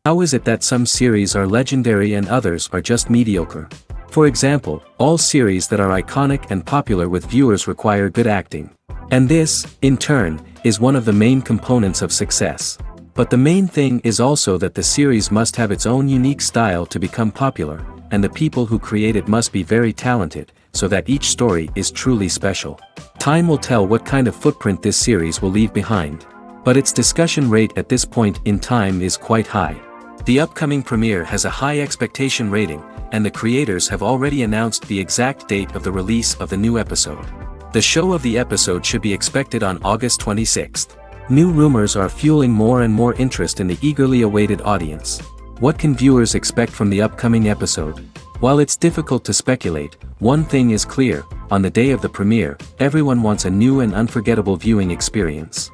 How is it that some series are legendary and others are just mediocre? For example, all series that are iconic and popular with viewers require good acting. And this, in turn, is one of the main components of success. But the main thing is also that the series must have its own unique style to become popular, and the people who create it must be very talented, so that each story is truly special. Time will tell what kind of footprint this series will leave behind. But its discussion rate at this point in time is quite high. The upcoming premiere has a high expectation rating, and the creators have already announced the exact date of the release of the new episode. The show of the episode should be expected on August 26th. New rumors are fueling more and more interest in the eagerly awaited audience. What can viewers expect from the upcoming episode? While it's difficult to speculate, one thing is clear: on the day of the premiere, everyone wants a new and unforgettable viewing experience.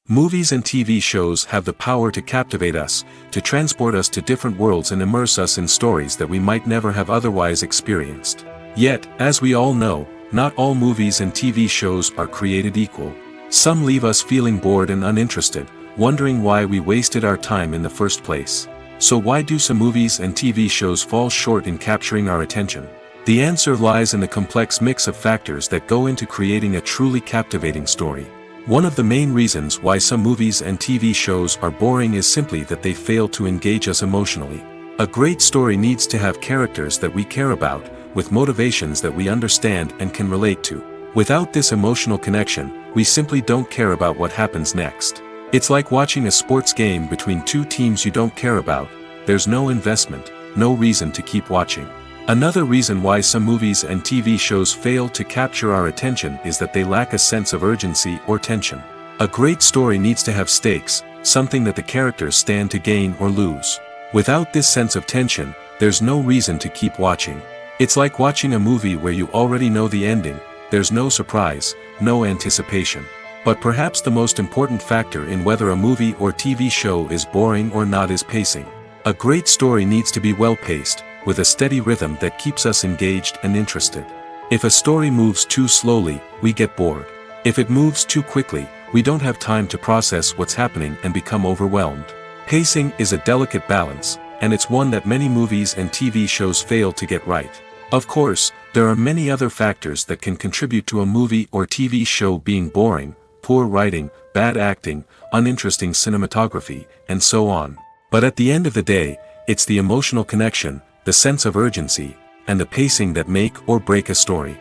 Movies and TV shows have the power to captivate us, to transport us to different worlds and immerse us in stories that we might never have otherwise experienced. Yet, as we all know, not all movies and TV shows are created equal. Some leave us feeling bored and uninterested, wondering why we wasted our time in the first place. So why do some movies and TV shows fall short in capturing our attention? The answer lies in the complex mix of factors that go into creating a truly captivating story. One of the main reasons why some movies and TV shows are boring is simply that they fail to engage us emotionally. A great story needs to have characters that we care about, with motivations that we understand and can relate to. Without this emotional connection, we simply don't care about what happens next. It's like watching a sports game between two teams you don't care about. There's no investment, no reason to keep watching. Another reason why some movies and TV shows fail to capture our attention is that they lack a sense of urgency or tension. A great story needs to have stakes, something that the characters stand to gain or lose. Without this sense of tension, there's no reason to keep watching. It's like watching a movie where you already know the ending. There's no surprise, no anticipation. But perhaps the most important factor in whether a movie or TV show is boring or not is pacing. A great story needs to be well-paced, with a steady rhythm that keeps us engaged and interested. If a story moves too slowly, we get bored. If it moves too quickly, we don't have time to process what's happening and become overwhelmed. Pacing is a delicate balance, and it's one that many movies and TV shows fail to get right. Of course, there are many other factors that can contribute to a movie or TV show being boring: poor writing, bad acting, uninteresting cinematography, and so on. But at the end of the day, it's the emotional connection, the sense of urgency, and the pacing that make or break a story.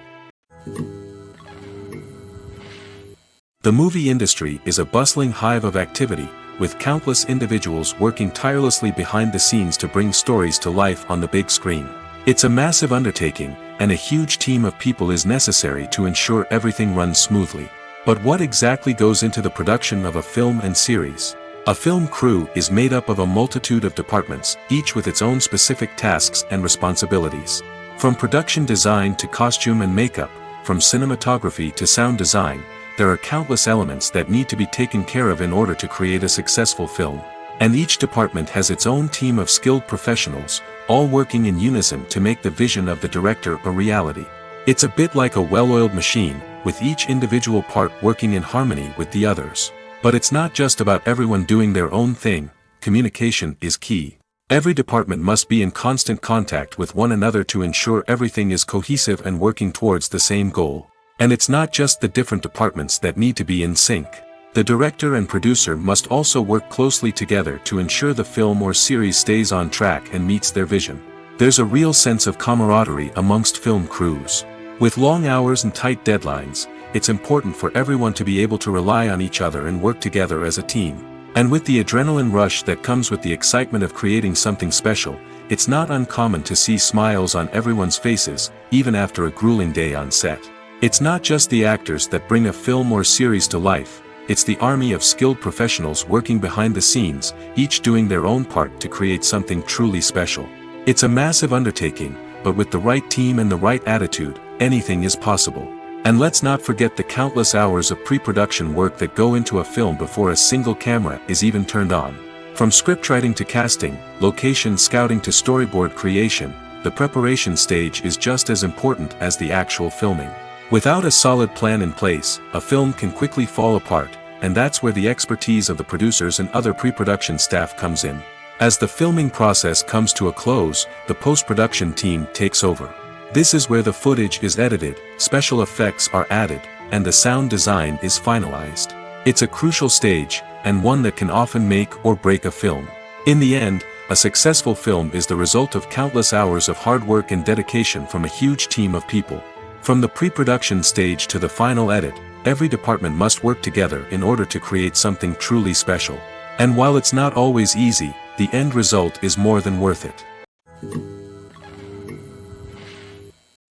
The movie industry is a bustling hive of activity, with countless individuals working tirelessly behind the scenes to bring stories to life on the big screen. It's a massive undertaking, and a huge team of people is necessary to ensure everything runs smoothly. But what exactly goes into the production of a film and series? A film crew is made up of a multitude of departments, each with its own specific tasks and responsibilities. From production design to costume and makeup, from cinematography to sound design, there are countless elements that need to be taken care of in order to create a successful film. And each department has its own team of skilled professionals, all working in unison to make the vision of the director a reality. It's a bit like a well-oiled machine, with each individual part working in harmony with the others. But it's not just about everyone doing their own thing. Communication is key. Every department must be in constant contact with one another to ensure everything is cohesive and working towards the same goal. And it's not just the different departments that need to be in sync. The director and producer must also work closely together to ensure the film or series stays on track and meets their vision. There's a real sense of camaraderie amongst film crews. With long hours and tight deadlines, it's important for everyone to be able to rely on each other and work together as a team. And with the adrenaline rush that comes with the excitement of creating something special, it's not uncommon to see smiles on everyone's faces, even after a grueling day on set. It's not just the actors that bring a film or series to life, it's the army of skilled professionals working behind the scenes, each doing their own part to create something truly special. It's a massive undertaking, but with the right team and the right attitude, anything is possible. And let's not forget the countless hours of pre-production work that go into a film before a single camera is even turned on. From scriptwriting to casting, location scouting to storyboard creation, the preparation stage is just as important as the actual filming. Without a solid plan in place, a film can quickly fall apart, and that's where the expertise of the producers and other pre-production staff comes in. As the filming process comes to a close, the post-production team takes over. This is where the footage is edited, special effects are added, and the sound design is finalized. It's a crucial stage, and one that can often make or break a film. In the end, a successful film is the result of countless hours of hard work and dedication from a huge team of people. From the pre-production stage to the final edit, every department must work together in order to create something truly special. And while it's not always easy, the end result is more than worth it.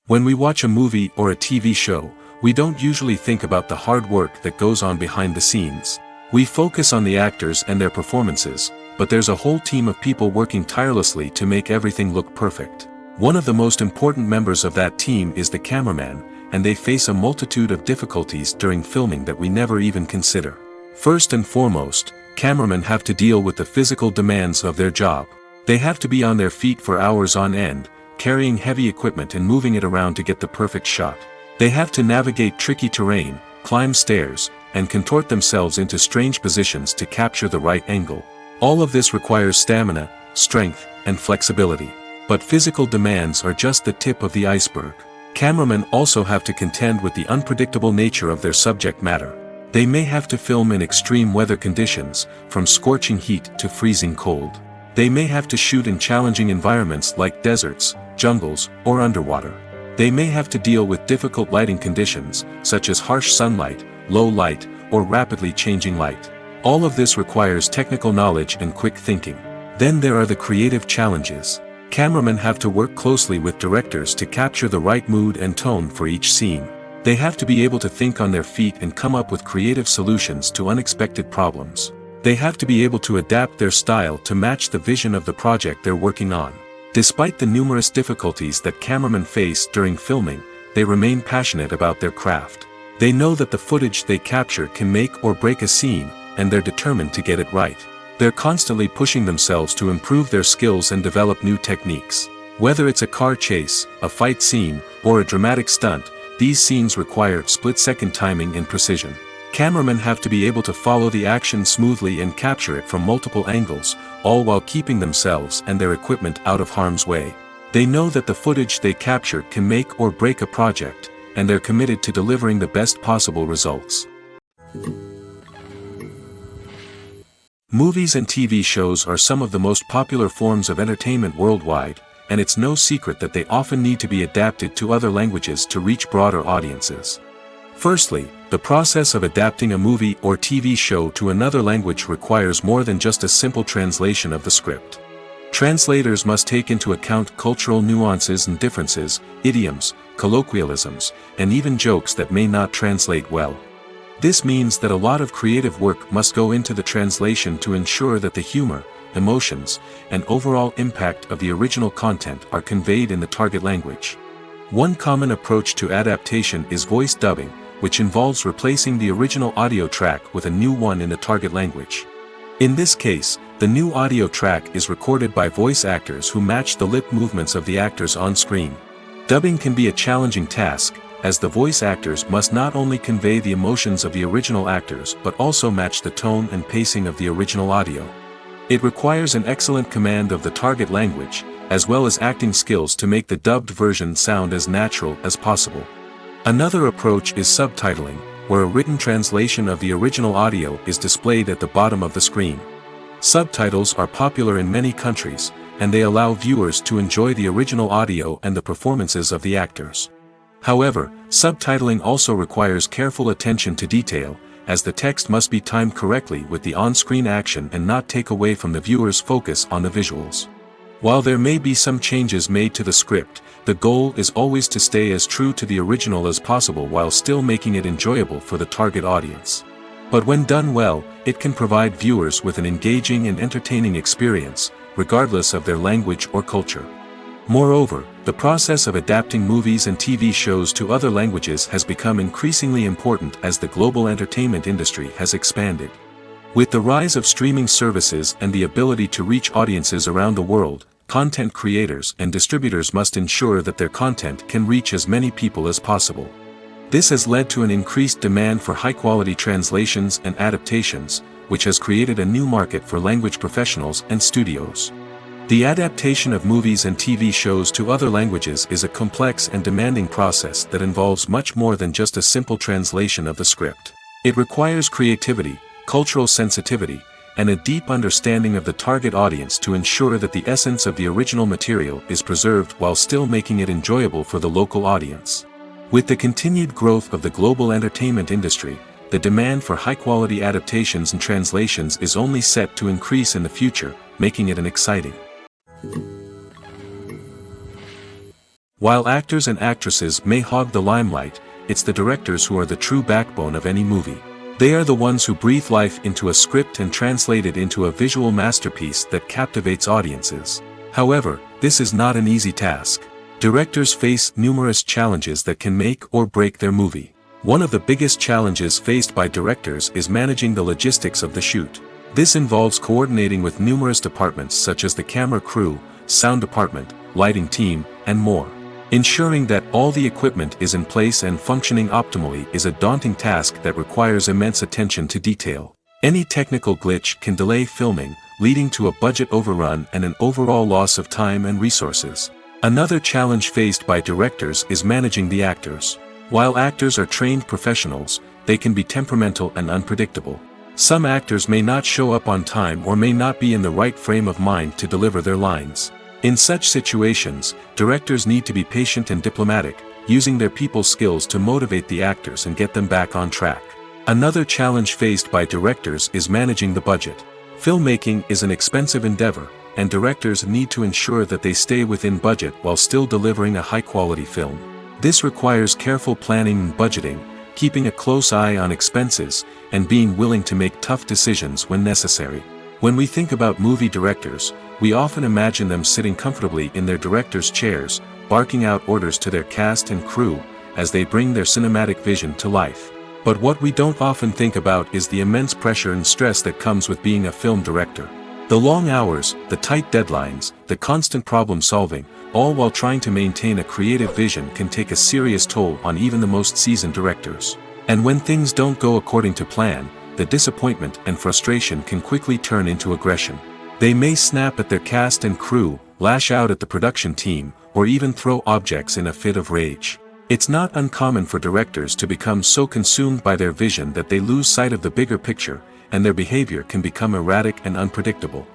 When we watch a movie or a TV show, we don't usually think about the hard work that goes on behind the scenes. We focus on the actors and their performances, but there's a whole team of people working tirelessly to make everything look perfect. One of the most important members of that team is the cameraman, and they face a multitude of difficulties during filming that we never even consider. First and foremost, cameramen have to deal with the physical demands of their job. They have to be on their feet for hours on end, carrying heavy equipment and moving it around to get the perfect shot. They have to navigate tricky terrain, climb stairs, and contort themselves into strange positions to capture the right angle. All of this requires stamina, strength, and flexibility. But physical demands are just the tip of the iceberg. Cameramen also have to contend with the unpredictable nature of their subject matter. They may have to film in extreme weather conditions, from scorching heat to freezing cold. They may have to shoot in challenging environments like deserts, jungles, or underwater. They may have to deal with difficult lighting conditions, such as harsh sunlight, low light, or rapidly changing light. All of this requires technical knowledge and quick thinking. Then there are the creative challenges. Cameramen have to work closely with directors to capture the right mood and tone for each scene. They have to be able to think on their feet and come up with creative solutions to unexpected problems. They have to be able to adapt their style to match the vision of the project they're working on. Despite the numerous difficulties that cameramen face during filming, they remain passionate about their craft. They know that the footage they capture can make or break a scene, and they're determined to get it right. They're constantly pushing themselves to improve their skills and develop new techniques. Whether it's a car chase, a fight scene, or a dramatic stunt, these scenes require split-second timing and precision. Cameramen have to be able to follow the action smoothly and capture it from multiple angles, all while keeping themselves and their equipment out of harm's way. They know that the footage they capture can make or break a project, and they're committed to delivering the best possible results. Movies and TV shows are some of the most popular forms of entertainment worldwide, and it's no secret that they often need to be adapted to other languages to reach broader audiences. Firstly, the process of adapting a movie or TV show to another language requires more than just a simple translation of the script. Translators must take into account cultural nuances and differences, idioms, colloquialisms, and even jokes that may not translate well. This means that a lot of creative work must go into the translation to ensure that the humor, emotions, and overall impact of the original content are conveyed in the target language. One common approach to adaptation is voice dubbing, which involves replacing the original audio track with a new one in the target language. In this case, the new audio track is recorded by voice actors who match the lip movements of the actors on screen. Dubbing can be a challenging task, as the voice actors must not only convey the emotions of the original actors but also match the tone and pacing of the original audio. It requires an excellent command of the target language, as well as acting skills to make the dubbed version sound as natural as possible. Another approach is subtitling, where a written translation of the original audio is displayed at the bottom of the screen. Subtitles are popular in many countries, and they allow viewers to enjoy the original audio and the performances of the actors. However, subtitling also requires careful attention to detail, as the text must be timed correctly with the on-screen action and not take away from the viewer's focus on the visuals. While there may be some changes made to the script, the goal is always to stay as true to the original as possible while still making it enjoyable for the target audience. But when done well, it can provide viewers with an engaging and entertaining experience, regardless of their language or culture. Moreover, the process of adapting movies and TV shows to other languages has become increasingly important as the global entertainment industry has expanded. With the rise of streaming services and the ability to reach audiences around the world, content creators and distributors must ensure that their content can reach as many people as possible. This has led to an increased demand for high-quality translations and adaptations, which has created a new market for language professionals and studios. The adaptation of movies and TV shows to other languages is a complex and demanding process that involves much more than just a simple translation of the script. It requires creativity, cultural sensitivity, and a deep understanding of the target audience to ensure that the essence of the original material is preserved while still making it enjoyable for the local audience. With the continued growth of the global entertainment industry, the demand for high-quality adaptations and translations is only set to increase in the future, making it an exciting. While actors and actresses may hog the limelight, it's the directors who are the true backbone of any movie. They are the ones who breathe life into a script and translate it into a visual masterpiece that captivates audiences. However, this is not an easy task. Directors face numerous challenges that can make or break their movie. One of the biggest challenges faced by directors is managing the logistics of the shoot. This involves coordinating with numerous departments such as the camera crew, sound department, lighting team, and more. Ensuring that all the equipment is in place and functioning optimally is a daunting task that requires immense attention to detail. Any technical glitch can delay filming, leading to a budget overrun and an overall loss of time and resources. Another challenge faced by directors is managing the actors. While actors are trained professionals, they can be temperamental and unpredictable. Some actors may not show up on time or may not be in the right frame of mind to deliver their lines. In such situations, directors need to be patient and diplomatic, using their people skills to motivate the actors and get them back on track. Another challenge faced by directors is managing the budget. Filmmaking is an expensive endeavor, and directors need to ensure that they stay within budget while still delivering a high-quality film. This requires careful planning and budgeting, keeping a close eye on expenses, and being willing to make tough decisions when necessary. When we think about movie directors, we often imagine them sitting comfortably in their director's chairs, barking out orders to their cast and crew, as they bring their cinematic vision to life. But what we don't often think about is the immense pressure and stress that comes with being a film director. The long hours, the tight deadlines, the constant problem solving, all while trying to maintain a creative vision can take a serious toll on even the most seasoned directors. And when things don't go according to plan, the disappointment and frustration can quickly turn into aggression. They may snap at their cast and crew, lash out at the production team, or even throw objects in a fit of rage. It's not uncommon for directors to become so consumed by their vision that they lose sight of the bigger picture, and their behavior can become erratic and unpredictable.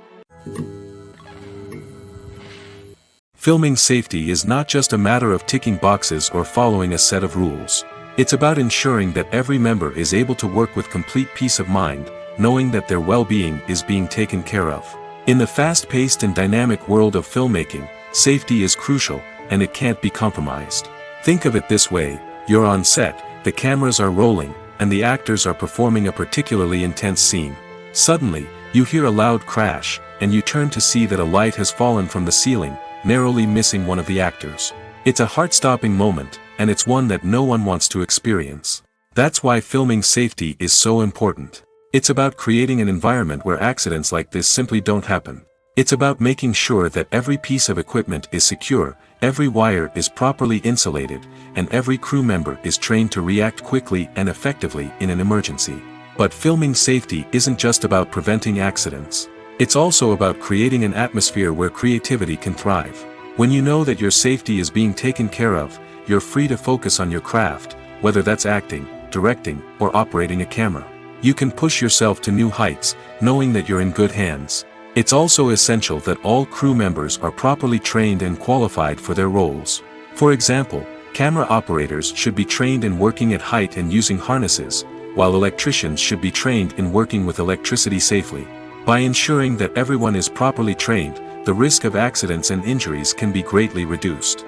Filming safety is not just a matter of ticking boxes or following a set of rules. It's about ensuring that every member is able to work with complete peace of mind, knowing that their well-being is being taken care of. In the fast-paced and dynamic world of filmmaking, safety is crucial, and it can't be compromised. Think of it this way: you're on set, the cameras are rolling, and the actors are performing a particularly intense scene. Suddenly, you hear a loud crash, and you turn to see that a light has fallen from the ceiling, narrowly missing one of the actors. It's a heart-stopping moment, and it's one that no one wants to experience. That's why filming safety is so important. It's about creating an environment where accidents like this simply don't happen. It's about making sure that every piece of equipment is secure, every wire is properly insulated, and every crew member is trained to react quickly and effectively in an emergency. But filming safety isn't just about preventing accidents. It's also about creating an atmosphere where creativity can thrive. When you know that your safety is being taken care of, you're free to focus on your craft, whether that's acting, directing or operating a camera. You can push yourself to new heights, knowing that you're in good hands. It's also essential that all crew members are properly trained and qualified for their roles. For example, camera operators should be trained in working at height and using harnesses, while electricians should be trained in working with electricity safely. By ensuring that everyone is properly trained, the risk of accidents and injuries can be greatly reduced.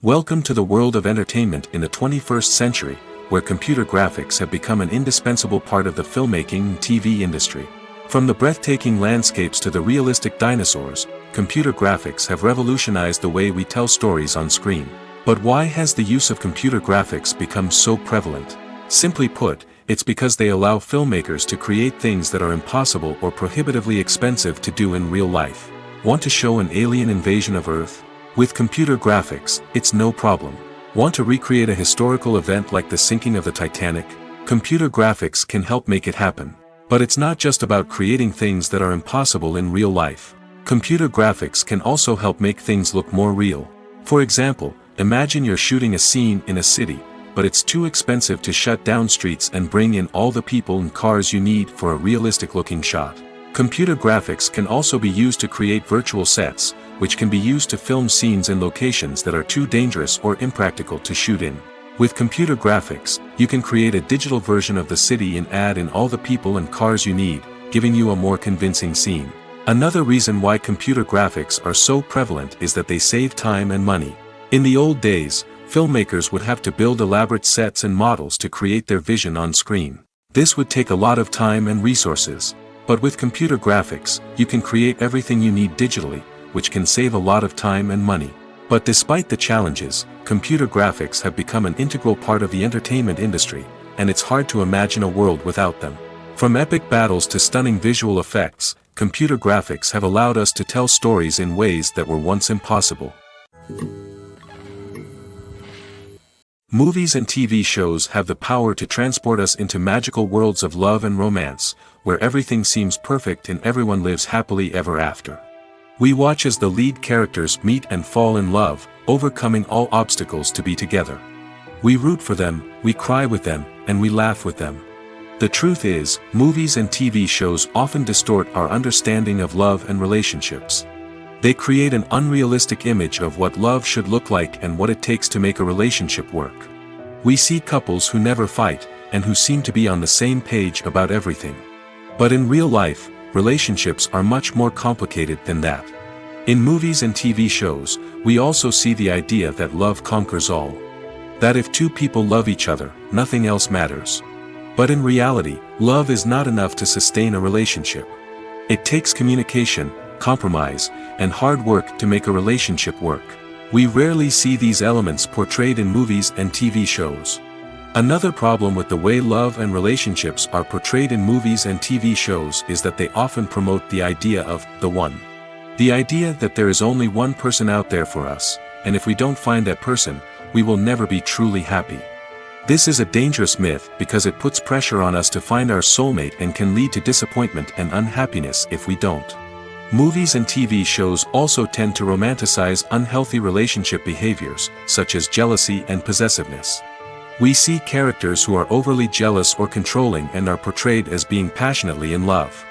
Welcome to the world of entertainment in the 21st century, where computer graphics have become an indispensable part of the filmmaking and TV industry. From the breathtaking landscapes to the realistic dinosaurs, computer graphics have revolutionized the way we tell stories on screen. But why has the use of computer graphics become so prevalent? Simply put, it's because they allow filmmakers to create things that are impossible or prohibitively expensive to do in real life. Want to show an alien invasion of Earth? With computer graphics, it's no problem. Want to recreate a historical event like the sinking of the Titanic? Computer graphics can help make it happen. But it's not just about creating things that are impossible in real life. Computer graphics can also help make things look more real. For example, imagine you're shooting a scene in a city, but it's too expensive to shut down streets and bring in all the people and cars you need for a realistic-looking shot. Computer graphics can also be used to create virtual sets, which can be used to film scenes in locations that are too dangerous or impractical to shoot in. With computer graphics, you can create a digital version of the city and add in all the people and cars you need, giving you a more convincing scene. Another reason why computer graphics are so prevalent is that they save time and money. In the old days, filmmakers would have to build elaborate sets and models to create their vision on screen. This would take a lot of time and resources. But with computer graphics, you can create everything you need digitally, which can save a lot of time and money. But despite the challenges, computer graphics have become an integral part of the entertainment industry, and it's hard to imagine a world without them. From epic battles to stunning visual effects, computer graphics have allowed us to tell stories in ways that were once impossible. Movies and TV shows have the power to transport us into magical worlds of love and romance, where everything seems perfect and everyone lives happily ever after. We watch as the lead characters meet and fall in love, overcoming all obstacles to be together. We root for them, we cry with them, and we laugh with them. The truth is, movies and TV shows often distort our understanding of love and relationships. They create an unrealistic image of what love should look like and what it takes to make a relationship work. We see couples who never fight, and who seem to be on the same page about everything. But in real life, relationships are much more complicated than that. In movies and TV shows, we also see the idea that love conquers all. That if two people love each other, nothing else matters. But in reality, love is not enough to sustain a relationship. It takes communication, compromise, and hard work to make a relationship work. We rarely see these elements portrayed in movies and TV shows. Another problem with the way love and relationships are portrayed in movies and TV shows is that they often promote the idea of the one. The idea that there is only one person out there for us, and if we don't find that person, we will never be truly happy. This is a dangerous myth because it puts pressure on us to find our soulmate and can lead to disappointment and unhappiness if we don't. Movies and TV shows also tend to romanticize unhealthy relationship behaviors, such as jealousy and possessiveness. We see characters who are overly jealous or controlling and are portrayed as being passionately in love.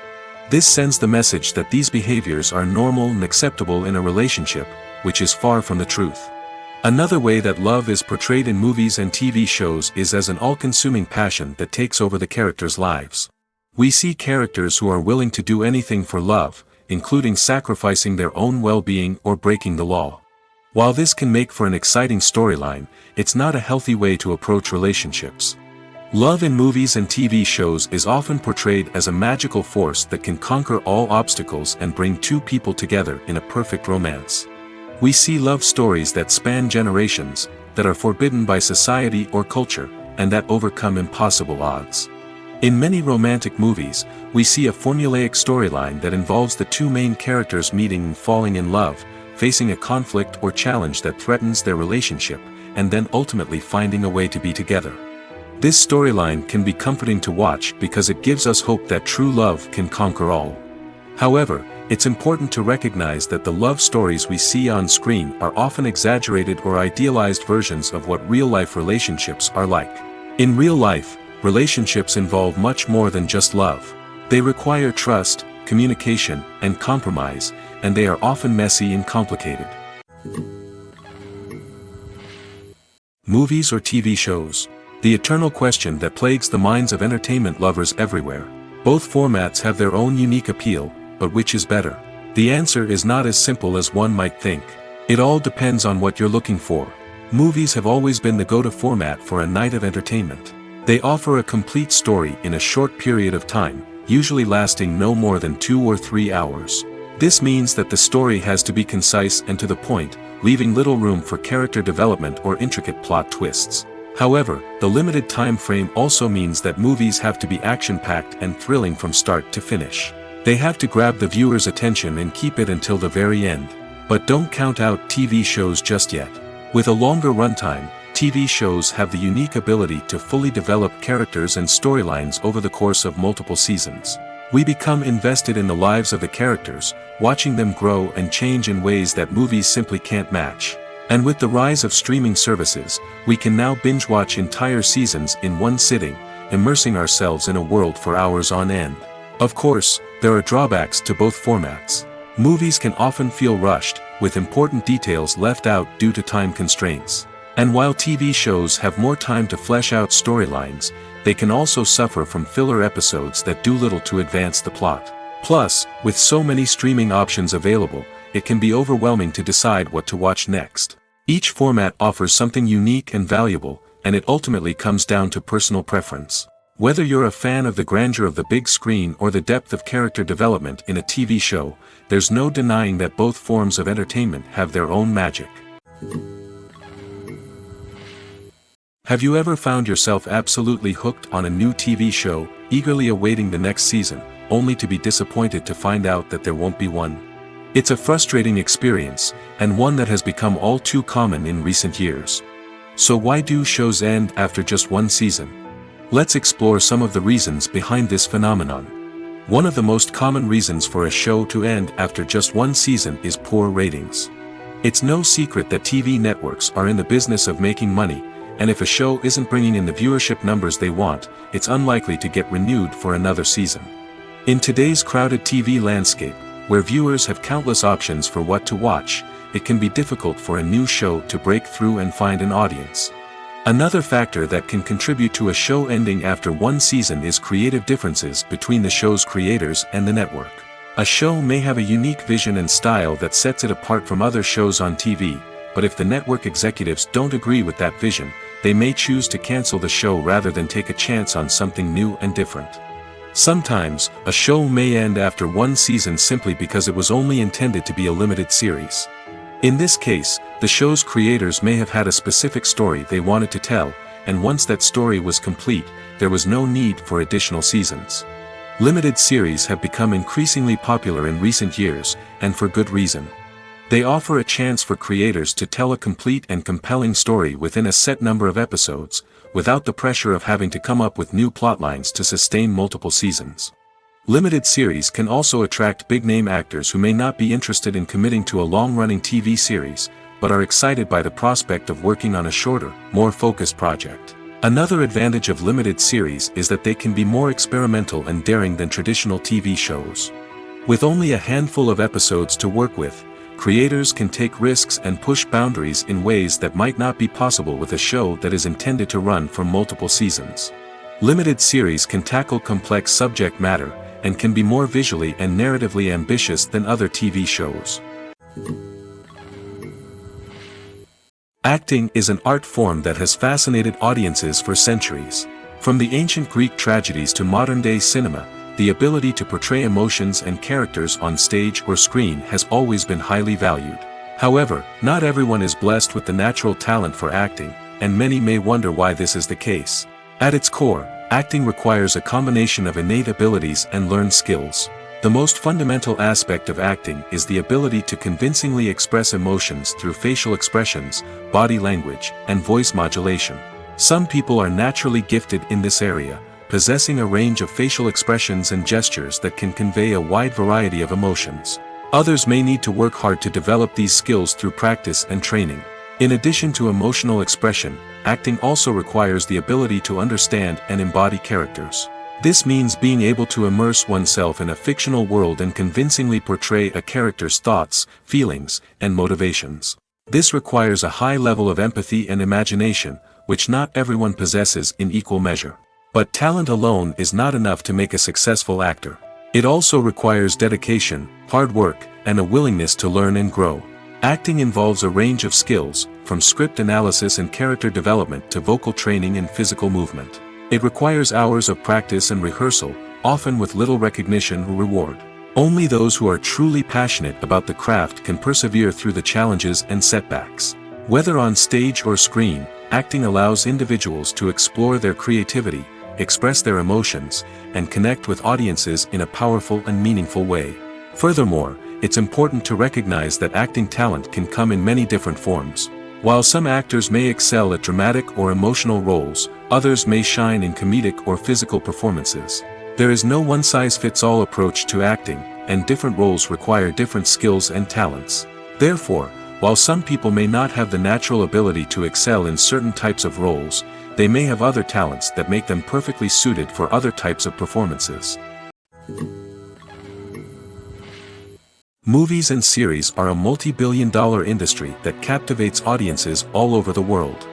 This sends the message that these behaviors are normal and acceptable in a relationship, which is far from the truth. Another way that love is portrayed in movies and TV shows is as an all-consuming passion that takes over the characters' lives. We see characters who are willing to do anything for love, including sacrificing their own well-being or breaking the law. While this can make for an exciting storyline, it's not a healthy way to approach relationships. Love in movies and TV shows is often portrayed as a magical force that can conquer all obstacles and bring two people together in a perfect romance. We see love stories that span generations, that are forbidden by society or culture, and that overcome impossible odds. In many romantic movies, we see a formulaic storyline that involves the two main characters meeting and falling in love, facing a conflict or challenge that threatens their relationship, and then ultimately finding a way to be together. This storyline can be comforting to watch because it gives us hope that true love can conquer all. However, It's important to recognize that the love stories we see on screen are often exaggerated or idealized versions of what real-life relationships are like. In real life, relationships involve much more than just love. They require trust, communication, and compromise, and they are often messy and complicated. Movies or TV shows? The eternal question that plagues the minds of entertainment lovers everywhere. Both formats have their own unique appeal, but which is better? The answer is not as simple as one might think. It all depends on what you're looking for. Movies have always been the go-to format for a night of entertainment. They offer a complete story in a short period of time, usually lasting no more than 2 or 3 hours. This means that the story has to be concise and to the point, leaving little room for character development or intricate plot twists. However, the limited time frame also means that movies have to be action-packed and thrilling from start to finish. They have to grab the viewer's attention and keep it until the very end. But don't count out TV shows just yet. With a longer runtime, TV shows have the unique ability to fully develop characters and storylines over the course of multiple seasons. We become invested in the lives of the characters, watching them grow and change in ways that movies simply can't match. And with the rise of streaming services, we can now binge-watch entire seasons in one sitting, immersing ourselves in a world for hours on end. Of course, there are drawbacks to both formats. Movies can often feel rushed, with important details left out due to time constraints. And while TV shows have more time to flesh out storylines, they can also suffer from filler episodes that do little to advance the plot. Plus, with so many streaming options available, it can be overwhelming to decide what to watch next. Each format offers something unique and valuable, and it ultimately comes down to personal preference. Whether you're a fan of the grandeur of the big screen or the depth of character development in a TV show, there's no denying that both forms of entertainment have their own magic. Have you ever found yourself absolutely hooked on a new TV show, eagerly awaiting the next season, only to be disappointed to find out that there won't be one? It's a frustrating experience, and one that has become all too common in recent years. So why do shows end after just one season? Let's explore some of the reasons behind this phenomenon. One of the most common reasons for a show to end after just one season is poor ratings. It's no secret that TV networks are in the business of making money, and if a show isn't bringing in the viewership numbers they want, it's unlikely to get renewed for another season. In today's crowded TV landscape, where viewers have countless options for what to watch, it can be difficult for a new show to break through and find an audience. Another factor that can contribute to a show ending after one season is creative differences between the show's creators and the network. A show may have a unique vision and style that sets it apart from other shows on TV, but if the network executives don't agree with that vision, they may choose to cancel the show rather than take a chance on something new and different. Sometimes, a show may end after one season simply because it was only intended to be a limited series. In this case, the show's creators may have had a specific story they wanted to tell, and once that story was complete, there was no need for additional seasons. Limited series have become increasingly popular in recent years, and for good reason. They offer a chance for creators to tell a complete and compelling story within a set number of episodes, without the pressure of having to come up with new plotlines to sustain multiple seasons. Limited series can also attract big-name actors who may not be interested in committing to a long-running TV series, but are excited by the prospect of working on a shorter, more focused project. Another advantage of limited series is that they can be more experimental and daring than traditional TV shows. With only a handful of episodes to work with, creators can take risks and push boundaries in ways that might not be possible with a show that is intended to run for multiple seasons. Limited series can tackle complex subject matter, and can be more visually and narratively ambitious than other TV shows. Acting is an art form that has fascinated audiences for centuries. From the ancient Greek tragedies to modern-day cinema, the ability to portray emotions and characters on stage or screen has always been highly valued. However, not everyone is blessed with the natural talent for acting, and many may wonder why this is the case. At its core, acting requires a combination of innate abilities and learned skills. The most fundamental aspect of acting is the ability to convincingly express emotions through facial expressions, body language, and voice modulation. Some people are naturally gifted in this area, possessing a range of facial expressions and gestures that can convey a wide variety of emotions. Others may need to work hard to develop these skills through practice and training. In addition to emotional expression, acting also requires the ability to understand and embody characters. This means being able to immerse oneself in a fictional world and convincingly portray a character's thoughts, feelings, and motivations. This requires a high level of empathy and imagination, which not everyone possesses in equal measure. But talent alone is not enough to make a successful actor. It also requires dedication, hard work, and a willingness to learn and grow. Acting involves a range of skills, from script analysis and character development to vocal training and physical movement. It requires hours of practice and rehearsal, often with little recognition or reward. Only those who are truly passionate about the craft can persevere through the challenges and setbacks. Whether on stage or screen, acting allows individuals to explore their creativity, express their emotions, and connect with audiences in a powerful and meaningful way. Furthermore, it's important to recognize that acting talent can come in many different forms. While some actors may excel at dramatic or emotional roles, others may shine in comedic or physical performances. There is no one-size-fits-all approach to acting, and different roles require different skills and talents. Therefore, while some people may not have the natural ability to excel in certain types of roles, they may have other talents that make them perfectly suited for other types of performances. Movies and series are a multi-billion-dollar industry that captivates audiences all over the world.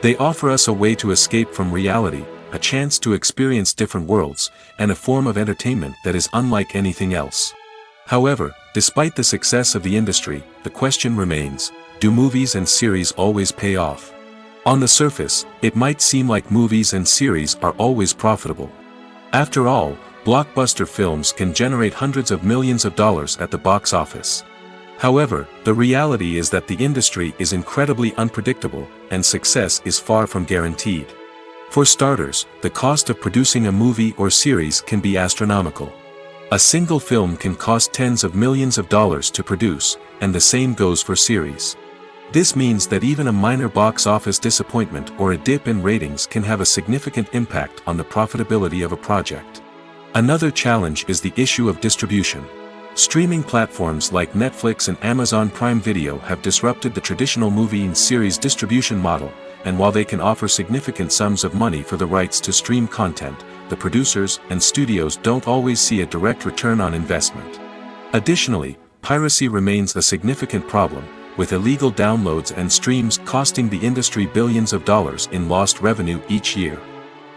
They offer us a way to escape from reality, a chance to experience different worlds, and a form of entertainment that is unlike anything else. However, despite the success of the industry, the question remains, do movies and series always pay off? On the surface, it might seem like movies and series are always profitable. After all, blockbuster films can generate hundreds of millions of dollars at the box office. However, the reality is that the industry is incredibly unpredictable, and success is far from guaranteed. For starters, the cost of producing a movie or series can be astronomical. A single film can cost tens of millions of dollars to produce, and the same goes for series. This means that even a minor box office disappointment or a dip in ratings can have a significant impact on the profitability of a project. Another challenge is the issue of distribution. Streaming platforms like Netflix and Amazon Prime Video have disrupted the traditional movie and series distribution model, and while they can offer significant sums of money for the rights to stream content, the producers and studios don't always see a direct return on investment. Additionally, piracy remains a significant problem, with illegal downloads and streams costing the industry billions of dollars in lost revenue each year.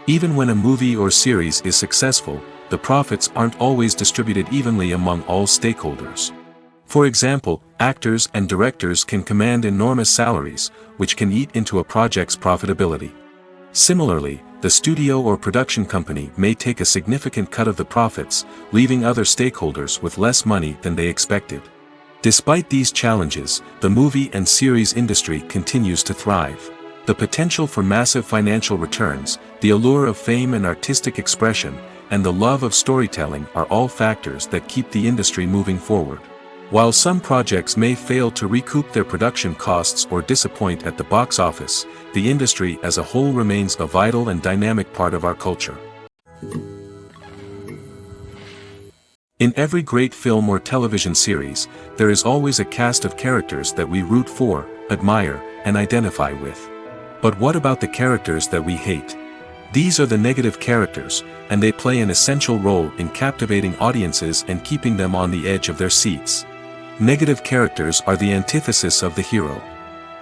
Even when a movie or series is successful, the profits aren't always distributed evenly among all stakeholders. For example, actors and directors can command enormous salaries, which can eat into a project's profitability. Similarly, the studio or production company may take a significant cut of the profits, leaving other stakeholders with less money than they expected. Despite these challenges, the movie and series industry continues to thrive. The potential for massive financial returns, the allure of fame and artistic expression, and the love of storytelling are all factors that keep the industry moving forward. While some projects may fail to recoup their production costs or disappoint at the box office, the industry as a whole remains a vital and dynamic part of our culture. In every great film or television series, there is always a cast of characters that we root for, admire, and identify with. But what about the characters that we hate? These are the negative characters, and they play an essential role in captivating audiences and keeping them on the edge of their seats. Negative characters are the antithesis of the hero.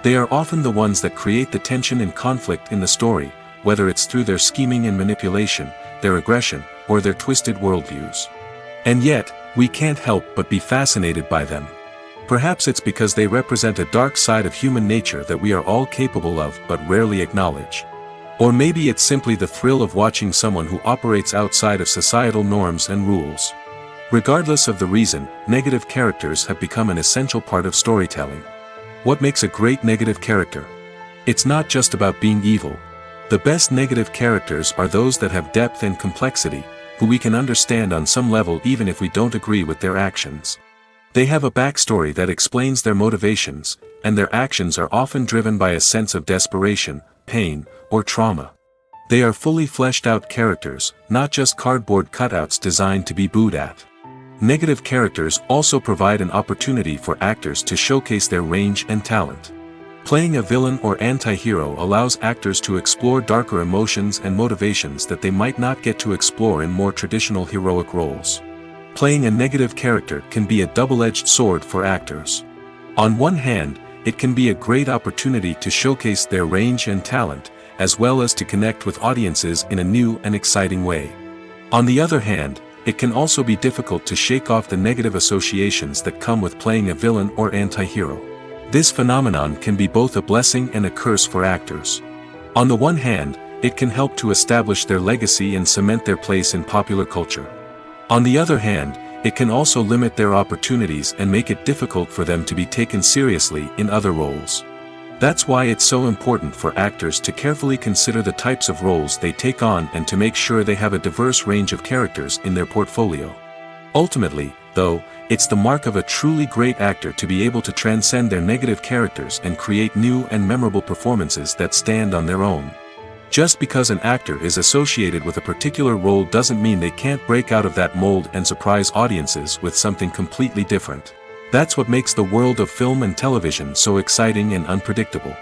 They are often the ones that create the tension and conflict in the story, whether it's through their scheming and manipulation, their aggression, or their twisted worldviews. And yet, we can't help but be fascinated by them. Perhaps it's because they represent a dark side of human nature that we are all capable of but rarely acknowledge. Or maybe it's simply the thrill of watching someone who operates outside of societal norms and rules. Regardless of the reason, negative characters have become an essential part of storytelling. What makes a great negative character? It's not just about being evil. The best negative characters are those that have depth and complexity, who we can understand on some level even if we don't agree with their actions. They have a backstory that explains their motivations, and their actions are often driven by a sense of desperation, pain, or trauma. They are fully fleshed out characters, not just cardboard cutouts designed to be booed at. Negative characters also provide an opportunity for actors to showcase their range and talent. Playing a villain or anti-hero allows actors to explore darker emotions and motivations that they might not get to explore in more traditional heroic roles. Playing a negative character can be a double-edged sword for actors. On one hand, it can be a great opportunity to showcase their range and talent, as well as to connect with audiences in a new and exciting way. On the other hand, it can also be difficult to shake off the negative associations that come with playing a villain or anti-hero. This phenomenon can be both a blessing and a curse for actors. On the one hand, it can help to establish their legacy and cement their place in popular culture. On the other hand, it can also limit their opportunities and make it difficult for them to be taken seriously in other roles. That's why it's so important for actors to carefully consider the types of roles they take on and to make sure they have a diverse range of characters in their portfolio. Ultimately, though, it's the mark of a truly great actor to be able to transcend their negative characters and create new and memorable performances that stand on their own. Just because an actor is associated with a particular role doesn't mean they can't break out of that mold and surprise audiences with something completely different. That's what makes the world of film and television so exciting and unpredictable.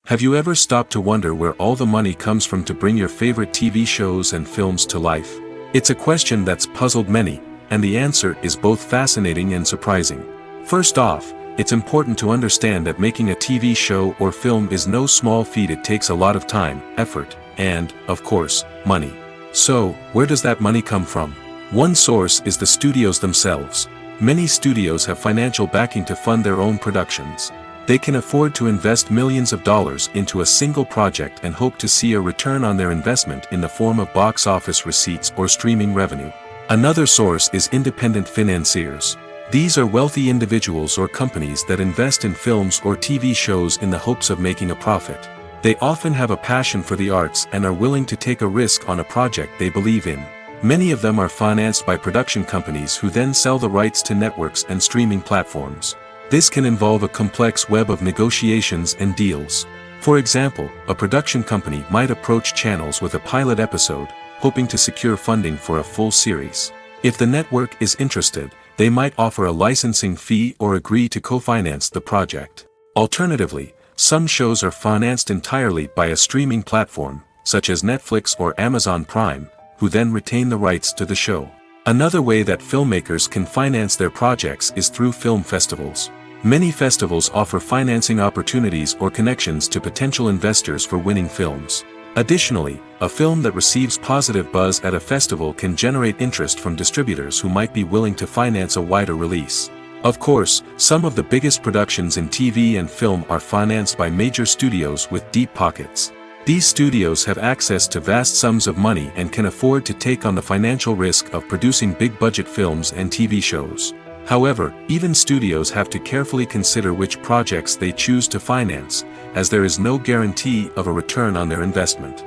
Have you ever stopped to wonder where all the money comes from to bring your favorite TV shows and films to life? It's a question that's puzzled many, and the answer is both fascinating and surprising. First off, it's important to understand that making a TV show or film is no small feat. It takes a lot of time, effort, and, of course, money. So, where does that money come from? One source is the studios themselves. Many studios have financial backing to fund their own productions. They can afford to invest millions of dollars into a single project and hope to see a return on their investment in the form of box office receipts or streaming revenue. Another source is independent financiers. These are wealthy individuals or companies that invest in films or TV shows in the hopes of making a profit. They often have a passion for the arts and are willing to take a risk on a project they believe in. Many of them are financed by production companies who then sell the rights to networks and streaming platforms. This can involve a complex web of negotiations and deals. For example, a production company might approach channels with a pilot episode, hoping to secure funding for a full series. If the network is interested, they might offer a licensing fee or agree to co-finance the project. Alternatively, some shows are financed entirely by a streaming platform, such as Netflix or Amazon Prime, who then retain the rights to the show. Another way that filmmakers can finance their projects is through film festivals. Many festivals offer financing opportunities or connections to potential investors for winning films. Additionally, a film that receives positive buzz at a festival can generate interest from distributors who might be willing to finance a wider release. Of course, some of the biggest productions in TV and film are financed by major studios with deep pockets. These studios have access to vast sums of money and can afford to take on the financial risk of producing big-budget films and TV shows. However, even studios have to carefully consider which projects they choose to finance, as there is no guarantee of a return on their investment.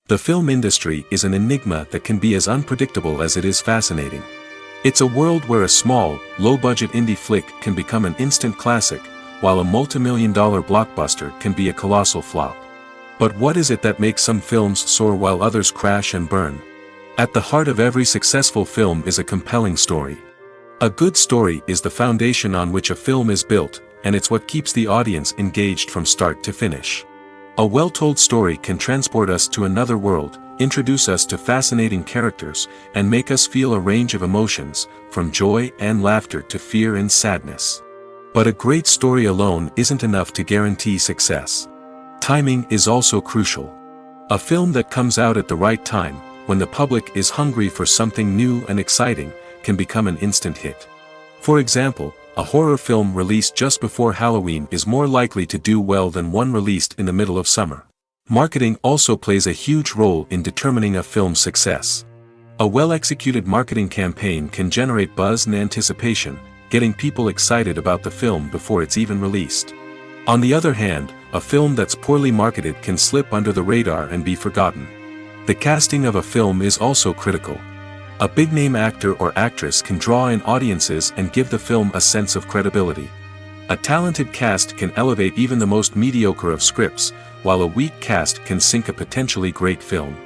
The film industry is an enigma that can be as unpredictable as it is fascinating. It's a world where a small, low-budget indie flick can become an instant classic, while a multi-million-dollar blockbuster can be a colossal flop. But what is it that makes some films soar while others crash and burn? At the heart of every successful film is a compelling story. A good story is the foundation on which a film is built, and it's what keeps the audience engaged from start to finish. A well-told story can transport us to another world, introduce us to fascinating characters, and make us feel a range of emotions, from joy and laughter to fear and sadness. But a great story alone isn't enough to guarantee success. Timing is also crucial. A film that comes out at the right time, when the public is hungry for something new and exciting, can become an instant hit. For example, a horror film released just before Halloween is more likely to do well than one released in the middle of summer. Marketing also plays a huge role in determining a film's success. A well-executed marketing campaign can generate buzz and anticipation, getting people excited about the film before it's even released. On the other hand, a film that's poorly marketed can slip under the radar and be forgotten. The casting of a film is also critical. A big-name actor or actress can draw in audiences and give the film a sense of credibility. A talented cast can elevate even the most mediocre of scripts, while a weak cast can sink a potentially great film.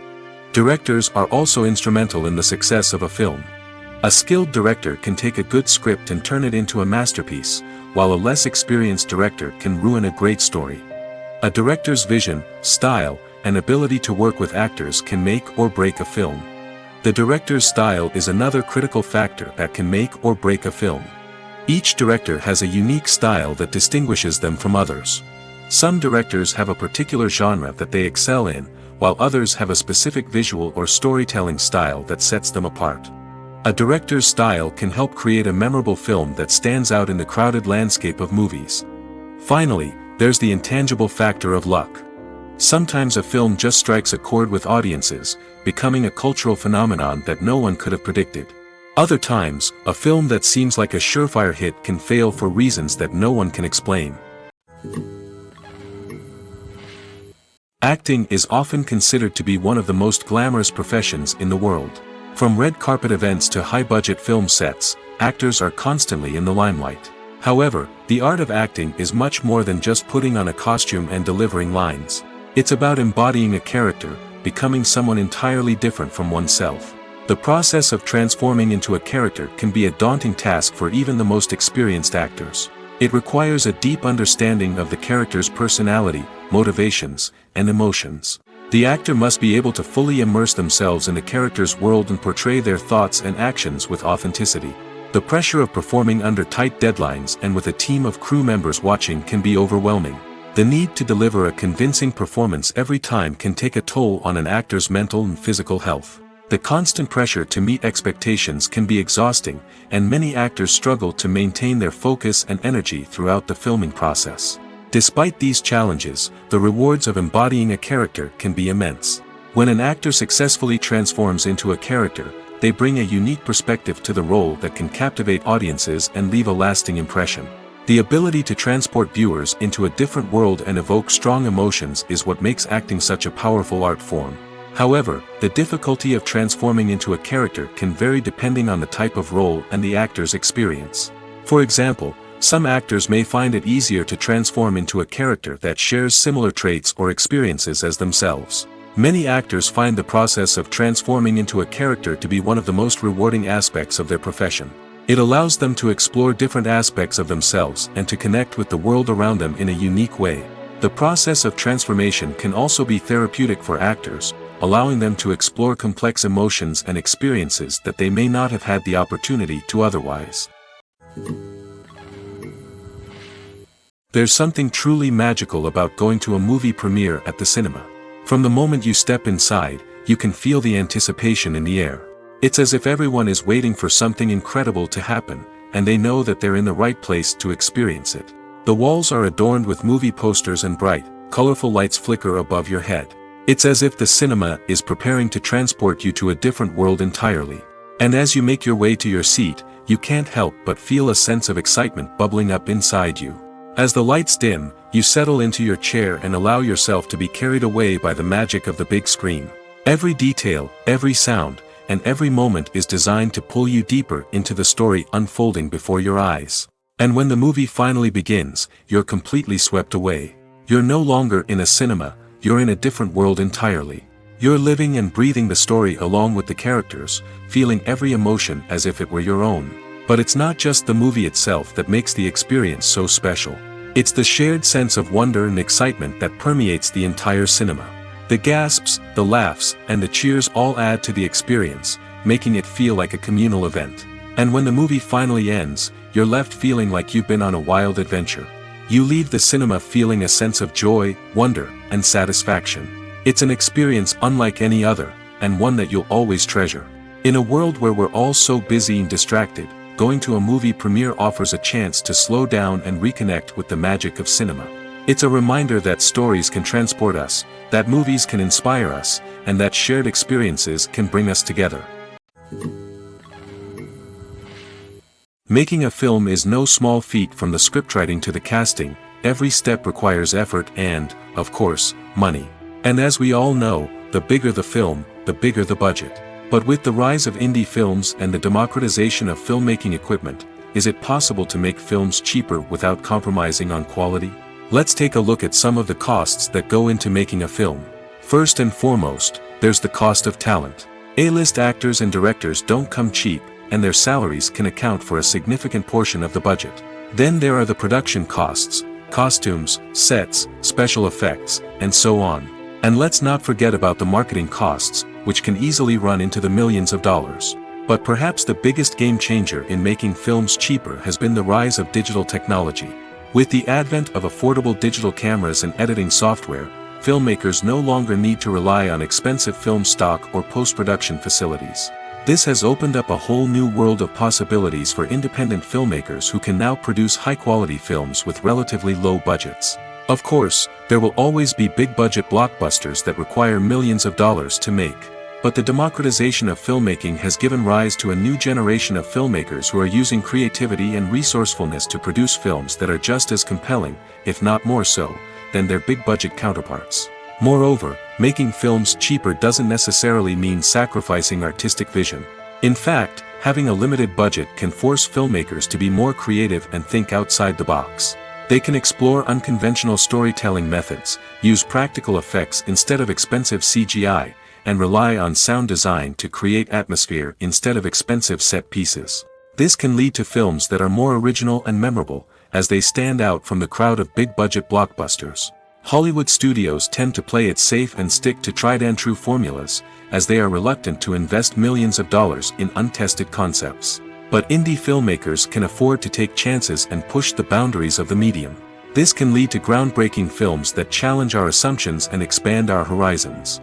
Directors are also instrumental in the success of a film. A skilled director can take a good script and turn it into a masterpiece, while a less experienced director can ruin a great story. A director's vision, style, and ability to work with actors can make or break a film. The director's style is another critical factor that can make or break a film. Each director has a unique style that distinguishes them from others. Some directors have a particular genre that they excel in, while others have a specific visual or storytelling style that sets them apart. A director's style can help create a memorable film that stands out in the crowded landscape of movies. Finally, there's the intangible factor of luck. Sometimes a film just strikes a chord with audiences, becoming a cultural phenomenon that no one could have predicted. Other times, a film that seems like a surefire hit can fail for reasons that no one can explain. Acting is often considered to be one of the most glamorous professions in the world. From red carpet events to high-budget film sets, actors are constantly in the limelight. However, the art of acting is much more than just putting on a costume and delivering lines. It's about embodying a character, becoming someone entirely different from oneself. The process of transforming into a character can be a daunting task for even the most experienced actors. It requires a deep understanding of the character's personality, motivations, and emotions. The actor must be able to fully immerse themselves in the character's world and portray their thoughts and actions with authenticity. The pressure of performing under tight deadlines and with a team of crew members watching can be overwhelming. The need to deliver a convincing performance every time can take a toll on an actor's mental and physical health. The constant pressure to meet expectations can be exhausting, and many actors struggle to maintain their focus and energy throughout the filming process. Despite these challenges, the rewards of embodying a character can be immense. When an actor successfully transforms into a character, they bring a unique perspective to the role that can captivate audiences and leave a lasting impression. The ability to transport viewers into a different world and evoke strong emotions is what makes acting such a powerful art form. However, the difficulty of transforming into a character can vary depending on the type of role and the actor's experience. For example, some actors may find it easier to transform into a character that shares similar traits or experiences as themselves. Many actors find the process of transforming into a character to be one of the most rewarding aspects of their profession. It allows them to explore different aspects of themselves and to connect with the world around them in a unique way. The process of transformation can also be therapeutic for actors, allowing them to explore complex emotions and experiences that they may not have had the opportunity to otherwise. There's something truly magical about going to a movie premiere at the cinema. From the moment you step inside, you can feel the anticipation in the air. It's as if everyone is waiting for something incredible to happen, and they know that they're in the right place to experience it. The walls are adorned with movie posters and bright, colorful lights flicker above your head. It's as if the cinema is preparing to transport you to a different world entirely. And as you make your way to your seat, you can't help but feel a sense of excitement bubbling up inside you. As the lights dim, you settle into your chair and allow yourself to be carried away by the magic of the big screen. Every detail, every sound, and every moment is designed to pull you deeper into the story unfolding before your eyes. And when the movie finally begins, you're completely swept away. You're no longer in a cinema, you're in a different world entirely. You're living and breathing the story along with the characters, feeling every emotion as if it were your own. But it's not just the movie itself that makes the experience so special. It's the shared sense of wonder and excitement that permeates the entire cinema. The gasps, the laughs, and the cheers all add to the experience, making it feel like a communal event. And when the movie finally ends, you're left feeling like you've been on a wild adventure. You leave the cinema feeling a sense of joy, wonder, and satisfaction. It's an experience unlike any other, and one that you'll always treasure. In a world where we're all so busy and distracted, going to a movie premiere offers a chance to slow down and reconnect with the magic of cinema. It's a reminder that stories can transport us, that movies can inspire us, and that shared experiences can bring us together. Making a film is no small feat. From the scriptwriting to the casting, every step requires effort and, of course, money. And as we all know, the bigger the film, the bigger the budget. But with the rise of indie films and the democratization of filmmaking equipment, is it possible to make films cheaper without compromising on quality? Let's take a look at some of the costs that go into making a film. First and foremost, there's the cost of talent. A-list actors and directors don't come cheap, and their salaries can account for a significant portion of the budget. Then there are the production costs, costumes, sets, special effects, and so on. And let's not forget about the marketing costs, which can easily run into the millions of dollars. But perhaps the biggest game changer in making films cheaper has been the rise of digital technology. With the advent of affordable digital cameras and editing software, filmmakers no longer need to rely on expensive film stock or post-production facilities. This has opened up a whole new world of possibilities for independent filmmakers who can now produce high-quality films with relatively low budgets. Of course, there will always be big-budget blockbusters that require millions of dollars to make. But the democratization of filmmaking has given rise to a new generation of filmmakers who are using creativity and resourcefulness to produce films that are just as compelling, if not more so, than their big-budget counterparts. Moreover, making films cheaper doesn't necessarily mean sacrificing artistic vision. In fact, having a limited budget can force filmmakers to be more creative and think outside the box. They can explore unconventional storytelling methods, use practical effects instead of expensive CGI, and rely on sound design to create atmosphere instead of expensive set pieces. This can lead to films that are more original and memorable, as they stand out from the crowd of big-budget blockbusters. Hollywood studios tend to play it safe and stick to tried-and-true formulas, as they are reluctant to invest millions of dollars in untested concepts. But indie filmmakers can afford to take chances and push the boundaries of the medium. This can lead to groundbreaking films that challenge our assumptions and expand our horizons.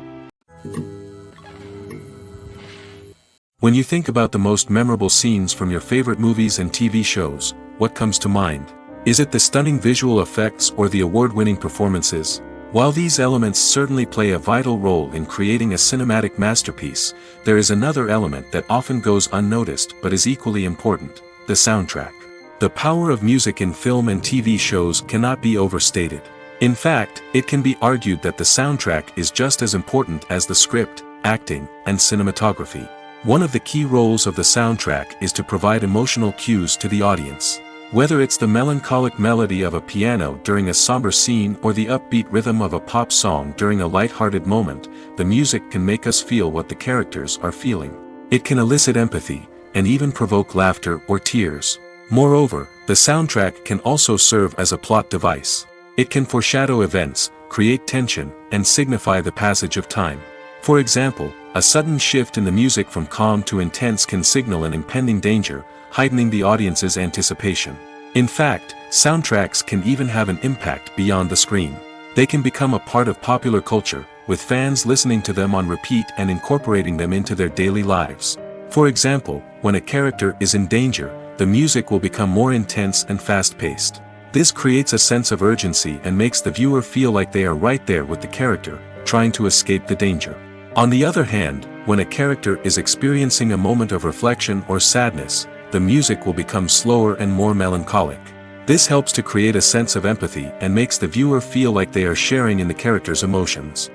When you think about the most memorable scenes from your favorite movies and TV shows, what comes to mind? Is it the stunning visual effects or the award-winning performances? While these elements certainly play a vital role in creating a cinematic masterpiece, there is another element that often goes unnoticed but is equally important: the soundtrack. The power of music in film and TV shows cannot be overstated. In fact, it can be argued that the soundtrack is just as important as the script, acting, and cinematography. One of the key roles of the soundtrack is to provide emotional cues to the audience. Whether it's the melancholic melody of a piano during a somber scene or the upbeat rhythm of a pop song during a light-hearted moment, the music can make us feel what the characters are feeling. It can elicit empathy, and even provoke laughter or tears. Moreover, the soundtrack can also serve as a plot device. It can foreshadow events, create tension, and signify the passage of time. For example, a sudden shift in the music from calm to intense can signal an impending danger, heightening the audience's anticipation. In fact, soundtracks can even have an impact beyond the screen. They can become a part of popular culture, with fans listening to them on repeat and incorporating them into their daily lives. For example, when a character is in danger, the music will become more intense and fast-paced. This creates a sense of urgency and makes the viewer feel like they are right there with the character, trying to escape the danger. On the other hand, when a character is experiencing a moment of reflection or sadness, the music will become slower and more melancholic. This helps to create a sense of empathy and makes the viewer feel like they are sharing in the character's emotions.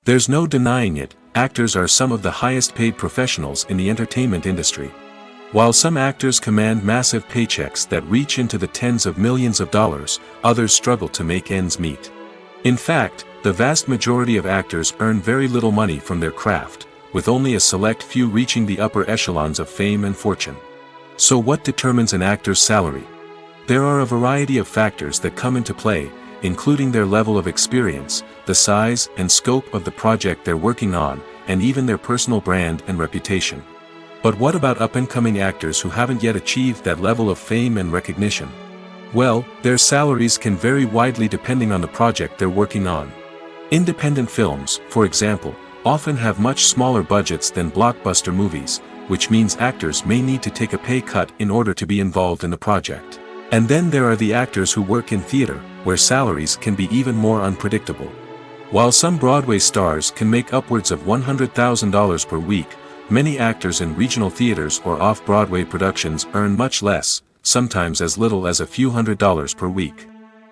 There's no denying it, actors are some of the highest paid professionals in the entertainment industry. While some actors command massive paychecks that reach into the tens of millions of dollars, others struggle to make ends meet. In fact, the vast majority of actors earn very little money from their craft, with only a select few reaching the upper echelons of fame and fortune. So what determines an actor's salary? There are a variety of factors that come into play, including their level of experience, the size and scope of the project they're working on, and even their personal brand and reputation. But what about up-and-coming actors who haven't yet achieved that level of fame and recognition? Well, their salaries can vary widely depending on the project they're working on. Independent films, for example, often have much smaller budgets than blockbuster movies, which means actors may need to take a pay cut in order to be involved in the project. And then there are the actors who work in theater, where salaries can be even more unpredictable. While some Broadway stars can make upwards of $100,000 per week, many actors in regional theaters or off-Broadway productions earn much less, sometimes as little as a few $100s per week.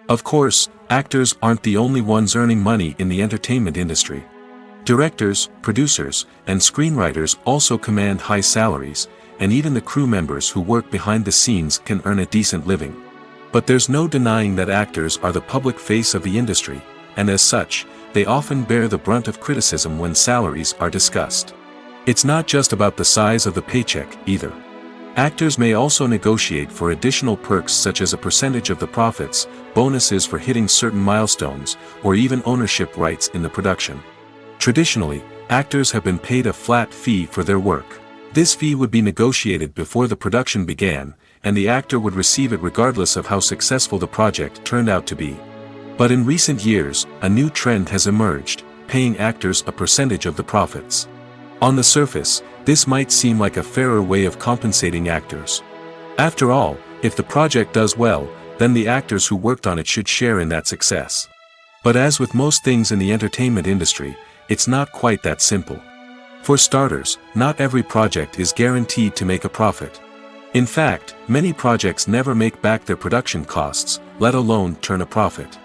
Of course, actors aren't the only ones earning money in the entertainment industry. Directors, producers, and screenwriters also command high salaries, and even the crew members who work behind the scenes can earn a decent living. But there's no denying that actors are the public face of the industry, and as such, they often bear the brunt of criticism when salaries are discussed. It's not just about the size of the paycheck, either. Actors may also negotiate for additional perks such as a percentage of the profits, bonuses for hitting certain milestones, or even ownership rights in the production. Traditionally, actors have been paid a flat fee for their work. This fee would be negotiated before the production began, and the actor would receive it regardless of how successful the project turned out to be. But in recent years, a new trend has emerged, paying actors a percentage of the profits. On the surface, this might seem like a fairer way of compensating actors. After all, if the project does well, then the actors who worked on it should share in that success. But as with most things in the entertainment industry, it's not quite that simple. For starters, not every project is guaranteed to make a profit. In fact, many projects never make back their production costs, let alone turn a profit.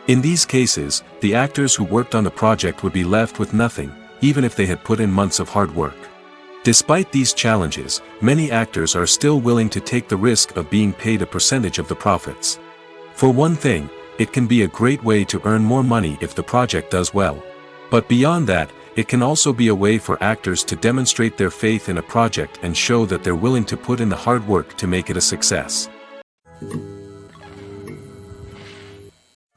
In these cases, the actors who worked on the project would be left with nothing, even if they had put in months of hard work. Despite these challenges, many actors are still willing to take the risk of being paid a percentage of the profits. For one thing, it can be a great way to earn more money if the project does well. But beyond that, it can also be a way for actors to demonstrate their faith in a project and show that they're willing to put in the hard work to make it a success.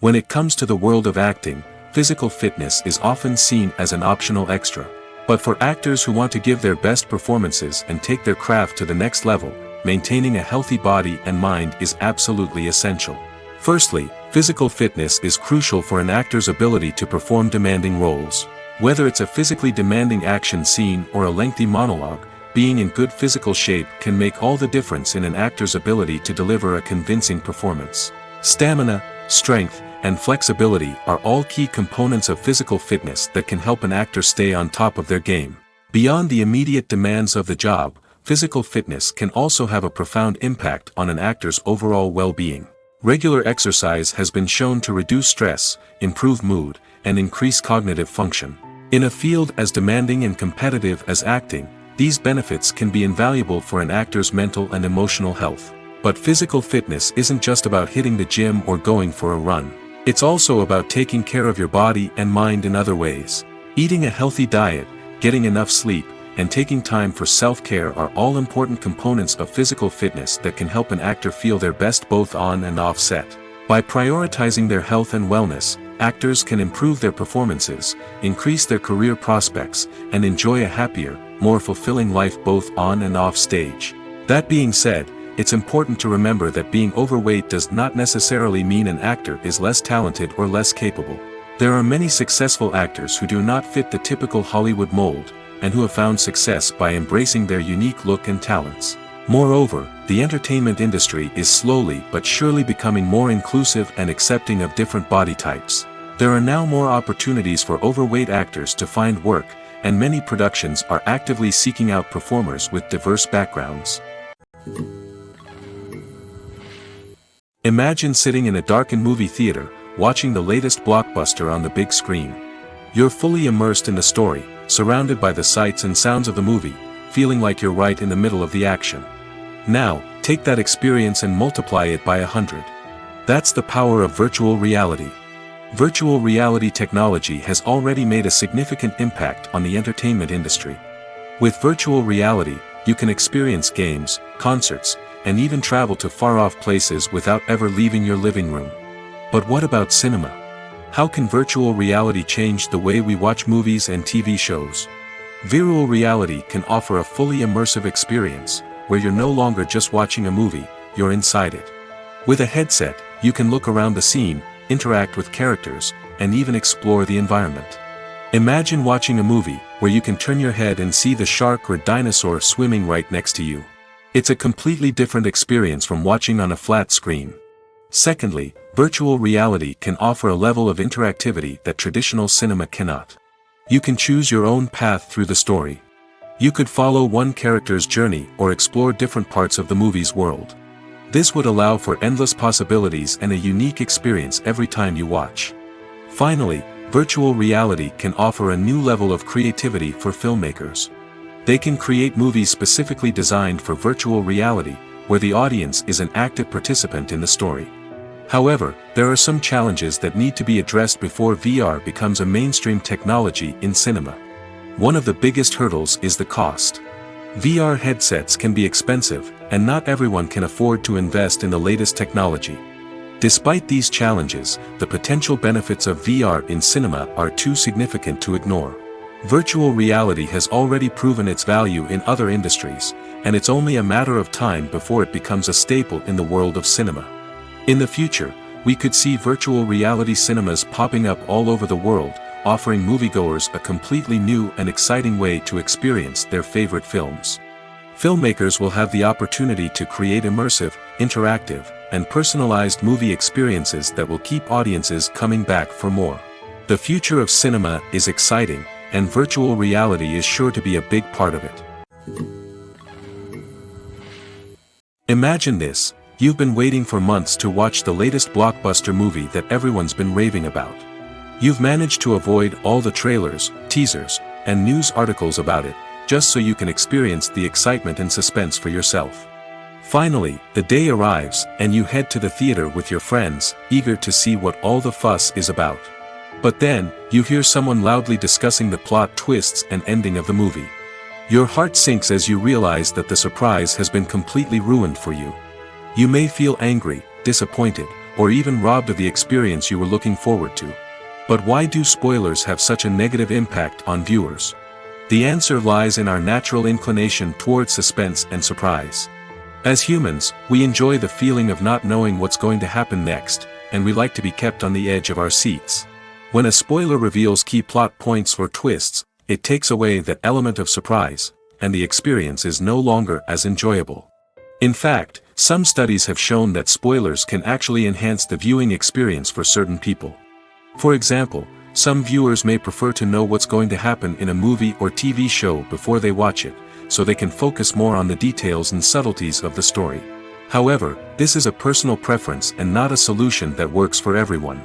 When it comes to the world of acting, physical fitness is often seen as an optional extra. But for actors who want to give their best performances and take their craft to the next level, maintaining a healthy body and mind is absolutely essential. Firstly, physical fitness is crucial for an actor's ability to perform demanding roles. Whether it's a physically demanding action scene or a lengthy monologue, being in good physical shape can make all the difference in an actor's ability to deliver a convincing performance. Stamina, strength, and flexibility are all key components of physical fitness that can help an actor stay on top of their game. Beyond the immediate demands of the job, physical fitness can also have a profound impact on an actor's overall well-being. Regular exercise has been shown to reduce stress, improve mood, and increase cognitive function. In a field as demanding and competitive as acting, these benefits can be invaluable for an actor's mental and emotional health. But physical fitness isn't just about hitting the gym or going for a run. It's also about taking care of your body and mind in other ways. Eating a healthy diet, getting enough sleep, and taking time for self-care are all important components of physical fitness that can help an actor feel their best both on and off set. By prioritizing their health and wellness, actors can improve their performances, increase their career prospects, and enjoy a happier, more fulfilling life both on and off stage. That being said, it's important to remember that being overweight does not necessarily mean an actor is less talented or less capable. There are many successful actors who do not fit the typical Hollywood mold, and who have found success by embracing their unique look and talents. Moreover, the entertainment industry is slowly but surely becoming more inclusive and accepting of different body types. There are now more opportunities for overweight actors to find work, and many productions are actively seeking out performers with diverse backgrounds. Imagine sitting in a darkened movie theater, watching the latest blockbuster on the big screen. You're fully immersed in the story, surrounded by the sights and sounds of the movie, feeling like you're right in the middle of the action. Now, take that experience and multiply it by 100. That's the power of virtual reality. Virtual reality technology has already made a significant impact on the entertainment industry. With virtual reality, you can experience games, concerts, and even travel to far-off places without ever leaving your living room. But what about cinema? How can virtual reality change the way we watch movies and TV shows? Virtual reality can offer a fully immersive experience, where you're no longer just watching a movie, you're inside it. With a headset, you can look around the scene, interact with characters, and even explore the environment. Imagine watching a movie, where you can turn your head and see the shark or dinosaur swimming right next to you. It's a completely different experience from watching on a flat screen. Secondly, virtual reality can offer a level of interactivity that traditional cinema cannot. You can choose your own path through the story. You could follow one character's journey or explore different parts of the movie's world. This would allow for endless possibilities and a unique experience every time you watch. Finally, Virtual reality can offer a new level of creativity for filmmakers. They can create movies specifically designed for virtual reality, where the audience is an active participant in the story. However, there are some challenges that need to be addressed before VR becomes a mainstream technology in cinema. One of the biggest hurdles is the cost. VR headsets can be expensive, and not everyone can afford to invest in the latest technology. Despite these challenges, the potential benefits of VR in cinema are too significant to ignore. Virtual reality has already proven its value in other industries, and it's only a matter of time before it becomes a staple in the world of cinema. In the future, we could see virtual reality cinemas popping up all over the world, offering moviegoers a completely new and exciting way to experience their favorite films. Filmmakers will have the opportunity to create immersive, interactive, and personalized movie experiences that will keep audiences coming back for more. The future of cinema is exciting, and virtual reality is sure to be a big part of it. Imagine this. You've been waiting for months to watch the latest blockbuster movie that everyone's been raving about. You've managed to avoid all the trailers, teasers, and news articles about it, just so you can experience the excitement and suspense for yourself. Finally, the day arrives, and you head to the theater with your friends, eager to see what all the fuss is about. But then, you hear someone loudly discussing the plot twists and ending of the movie. Your heart sinks as you realize that the surprise has been completely ruined for you. You may feel angry, disappointed, or even robbed of the experience you were looking forward to. But why do spoilers have such a negative impact on viewers? The answer lies in our natural inclination toward suspense and surprise. As humans, we enjoy the feeling of not knowing what's going to happen next, and we like to be kept on the edge of our seats. When a spoiler reveals key plot points or twists, it takes away that element of surprise, and the experience is no longer as enjoyable. In fact, some studies have shown that spoilers can actually enhance the viewing experience for certain people. For example, some viewers may prefer to know what's going to happen in a movie or TV show before they watch it, so they can focus more on the details and subtleties of the story. However, this is a personal preference and not a solution that works for everyone.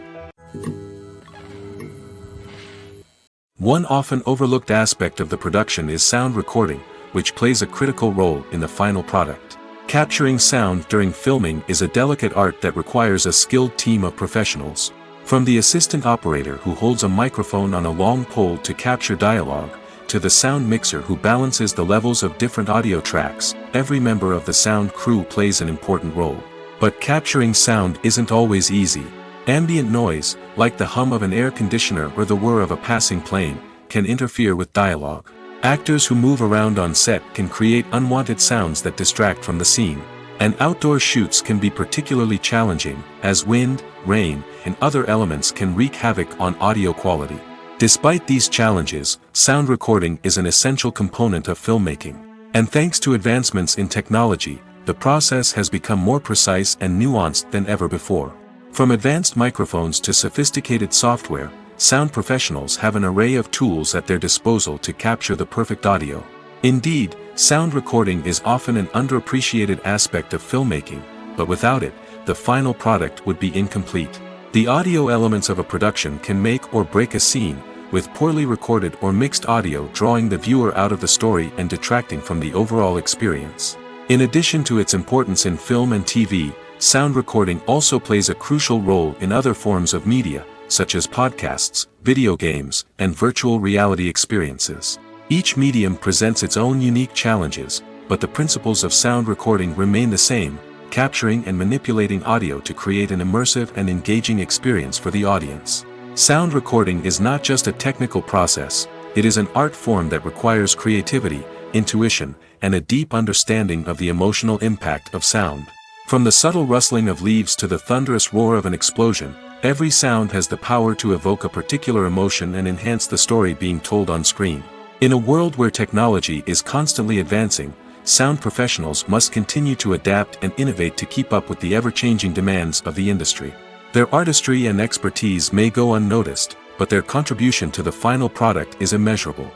One often overlooked aspect of the production is sound recording, which plays a critical role in the final product. Capturing sound during filming is a delicate art that requires a skilled team of professionals. From the assistant operator who holds a microphone on a long pole to capture dialogue, to the sound mixer who balances the levels of different audio tracks, every member of the sound crew plays an important role. But capturing sound isn't always easy. Ambient noise, like the hum of an air conditioner or the whir of a passing plane, can interfere with dialogue. Actors who move around on set can create unwanted sounds that distract from the scene. And outdoor shoots can be particularly challenging, as wind, rain, and other elements can wreak havoc on audio quality. Despite these challenges, sound recording is an essential component of filmmaking. And thanks to advancements in technology, the process has become more precise and nuanced than ever before. From advanced microphones to sophisticated software, sound professionals have an array of tools at their disposal to capture the perfect audio. Indeed, sound recording is often an underappreciated aspect of filmmaking, but without it, the final product would be incomplete. The audio elements of a production can make or break a scene, with poorly recorded or mixed audio drawing the viewer out of the story and detracting from the overall experience. In addition to its importance in film and TV, sound recording also plays a crucial role in other forms of media, such as podcasts, video games, and virtual reality experiences. Each medium presents its own unique challenges, but the principles of sound recording remain the same, capturing and manipulating audio to create an immersive and engaging experience for the audience. Sound recording is not just a technical process, it is an art form that requires creativity, intuition, and a deep understanding of the emotional impact of sound. From the subtle rustling of leaves to the thunderous roar of an explosion, every sound has the power to evoke a particular emotion and enhance the story being told on screen. In a world where technology is constantly advancing, sound professionals must continue to adapt and innovate to keep up with the ever-changing demands of the industry. Their artistry and expertise may go unnoticed, but their contribution to the final product is immeasurable.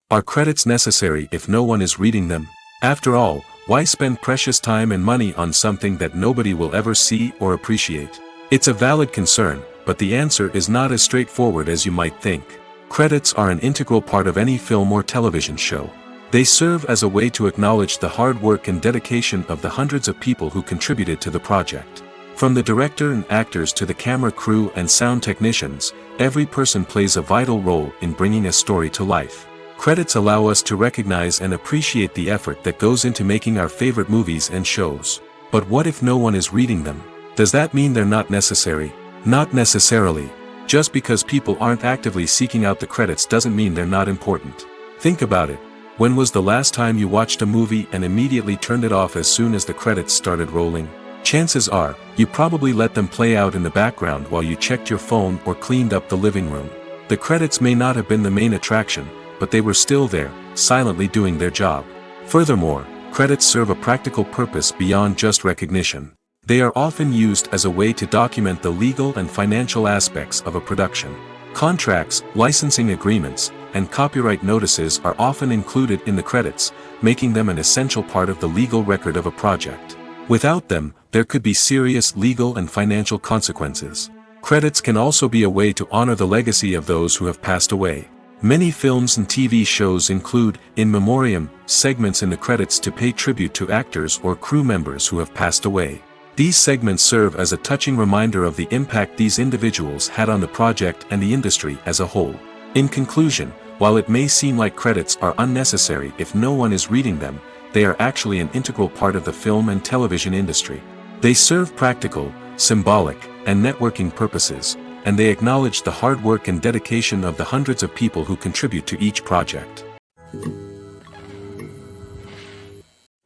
Are credits necessary if no one is reading them? After all, why spend precious time and money on something that nobody will ever see or appreciate? It's a valid concern, but the answer is not as straightforward as you might think. Credits are an integral part of any film or television show. They serve as a way to acknowledge the hard work and dedication of the hundreds of people who contributed to the project. From the director and actors to the camera crew and sound technicians, every person plays a vital role in bringing a story to life. Credits allow us to recognize and appreciate the effort that goes into making our favorite movies and shows. But what if no one is reading them? Does that mean they're not necessary? Not necessarily. Just because people aren't actively seeking out the credits doesn't mean they're not important. Think about it. When was the last time you watched a movie and immediately turned it off as soon as the credits started rolling? Chances are, you probably let them play out in the background while you checked your phone or cleaned up the living room. The credits may not have been the main attraction, but they were still there, silently doing their job. Furthermore, credits serve a practical purpose beyond just recognition. They are often used as a way to document the legal and financial aspects of a production. Contracts, licensing agreements, and copyright notices are often included in the credits, making them an essential part of the legal record of a project. Without them, there could be serious legal and financial consequences. Credits can also be a way to honor the legacy of those who have passed away. Many films and TV shows include, in memoriam, segments in the credits to pay tribute to actors or crew members who have passed away. These segments serve as a touching reminder of the impact these individuals had on the project and the industry as a whole. In conclusion, while it may seem like credits are unnecessary if no one is reading them, they are actually an integral part of the film and television industry. They serve practical, symbolic, and networking purposes, and they acknowledge the hard work and dedication of the hundreds of people who contribute to each project.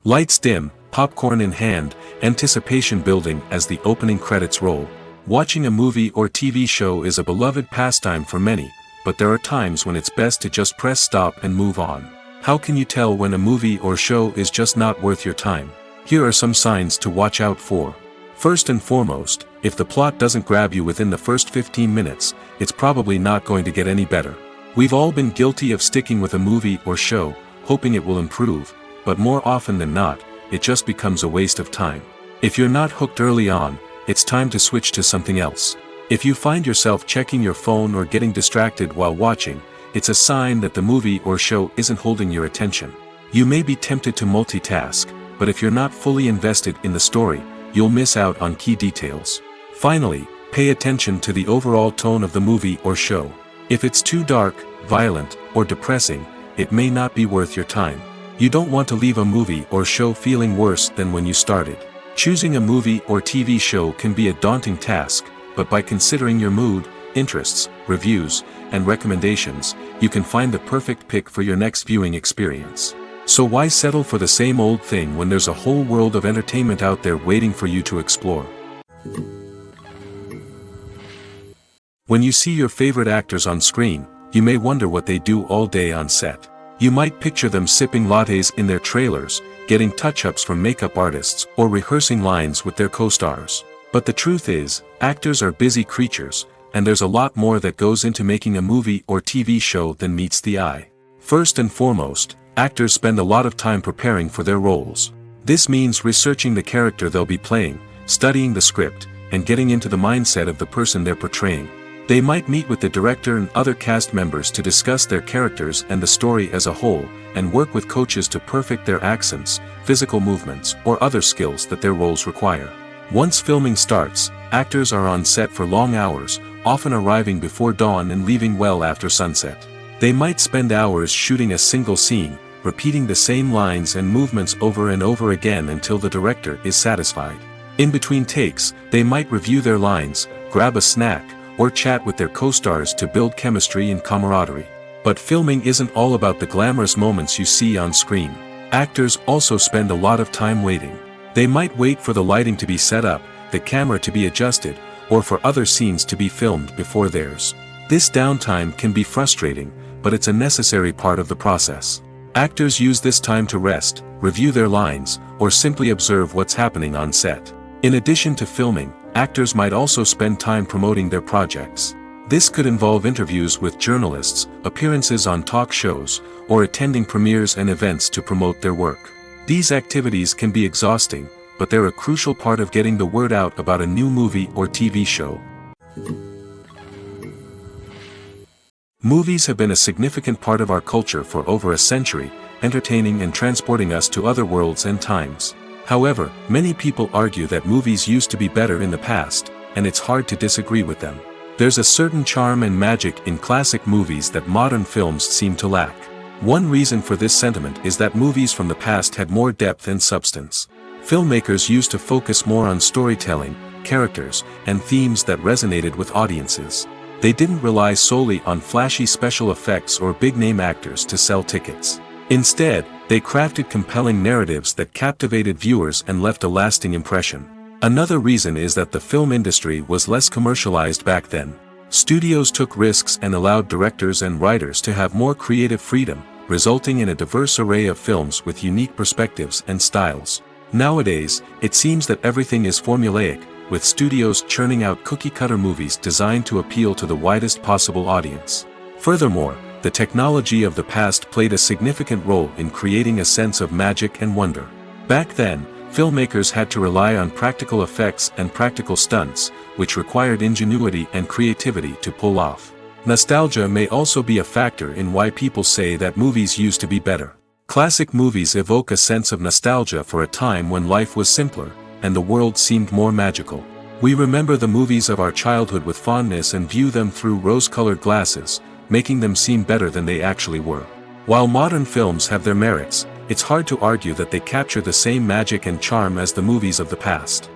Lights dim, popcorn in hand, anticipation building as the opening credits roll. Watching a movie or TV show is a beloved pastime for many, but there are times when it's best to just press stop and move on. How can you tell when a movie or show is just not worth your time? Here are some signs to watch out for. First and foremost, if the plot doesn't grab you within the first 15 minutes, it's probably not going to get any better. We've all been guilty of sticking with a movie or show, hoping it will improve, but more often than not, it just becomes a waste of time. If you're not hooked early on, it's time to switch to something else. If you find yourself checking your phone or getting distracted while watching, it's a sign that the movie or show isn't holding your attention. You may be tempted to multitask, but if you're not fully invested in the story, you'll miss out on key details. Finally, pay attention to the overall tone of the movie or show. If it's too dark, violent, or depressing, it may not be worth your time. You don't want to leave a movie or show feeling worse than when you started. Choosing a movie or TV show can be a daunting task, but by considering your mood, interests, reviews, and recommendations, you can find the perfect pick for your next viewing experience. So why settle for the same old thing when there's a whole world of entertainment out there waiting for you to explore? When you see your favorite actors on screen, you may wonder what they do all day on set. You might picture them sipping lattes in their trailers, getting touch-ups from makeup artists, or rehearsing lines with their co-stars. But the truth is, actors are busy creatures, and there's a lot more that goes into making a movie or TV show than meets the eye. First and foremost, actors spend a lot of time preparing for their roles. This means researching the character they'll be playing, studying the script, and getting into the mindset of the person they're portraying. They might meet with the director and other cast members to discuss their characters and the story as a whole, and work with coaches to perfect their accents, physical movements, or other skills that their roles require. Once filming starts, actors are on set for long hours, often arriving before dawn and leaving well after sunset. They might spend hours shooting a single scene, repeating the same lines and movements over and over again until the director is satisfied. In between takes, they might review their lines, grab a snack, or chat with their co-stars to build chemistry and camaraderie. But filming isn't all about the glamorous moments you see on screen. Actors also spend a lot of time waiting. They might wait for the lighting to be set up, the camera to be adjusted, or for other scenes to be filmed before theirs. This downtime can be frustrating, but it's a necessary part of the process. Actors use this time to rest, review their lines, or simply observe what's happening on set. In addition to filming, actors might also spend time promoting their projects. This could involve interviews with journalists, appearances on talk shows, or attending premieres and events to promote their work. These activities can be exhausting, but they're a crucial part of getting the word out about a new movie or TV show. Movies have been a significant part of our culture for over a century, entertaining and transporting us to other worlds and times. However, many people argue that movies used to be better in the past, and it's hard to disagree with them. There's a certain charm and magic in classic movies that modern films seem to lack. One reason for this sentiment is that movies from the past had more depth and substance. Filmmakers used to focus more on storytelling, characters, and themes that resonated with audiences. They didn't rely solely on flashy special effects or big-name actors to sell tickets. Instead, they crafted compelling narratives that captivated viewers and left a lasting impression. Another reason is that the film industry was less commercialized back then. Studios took risks and allowed directors and writers to have more creative freedom, resulting in a diverse array of films with unique perspectives and styles. Nowadays, it seems that everything is formulaic, with studios churning out cookie-cutter movies designed to appeal to the widest possible audience. Furthermore, the technology of the past played a significant role in creating a sense of magic and wonder. Back then, filmmakers had to rely on practical effects and practical stunts, which required ingenuity and creativity to pull off. Nostalgia may also be a factor in why people say that movies used to be better. Classic movies evoke a sense of nostalgia for a time when life was simpler, and the world seemed more magical. We remember the movies of our childhood with fondness and view them through rose-colored glasses, making them seem better than they actually were. While modern films have their merits, it's hard to argue that they capture the same magic and charm as the movies of the past.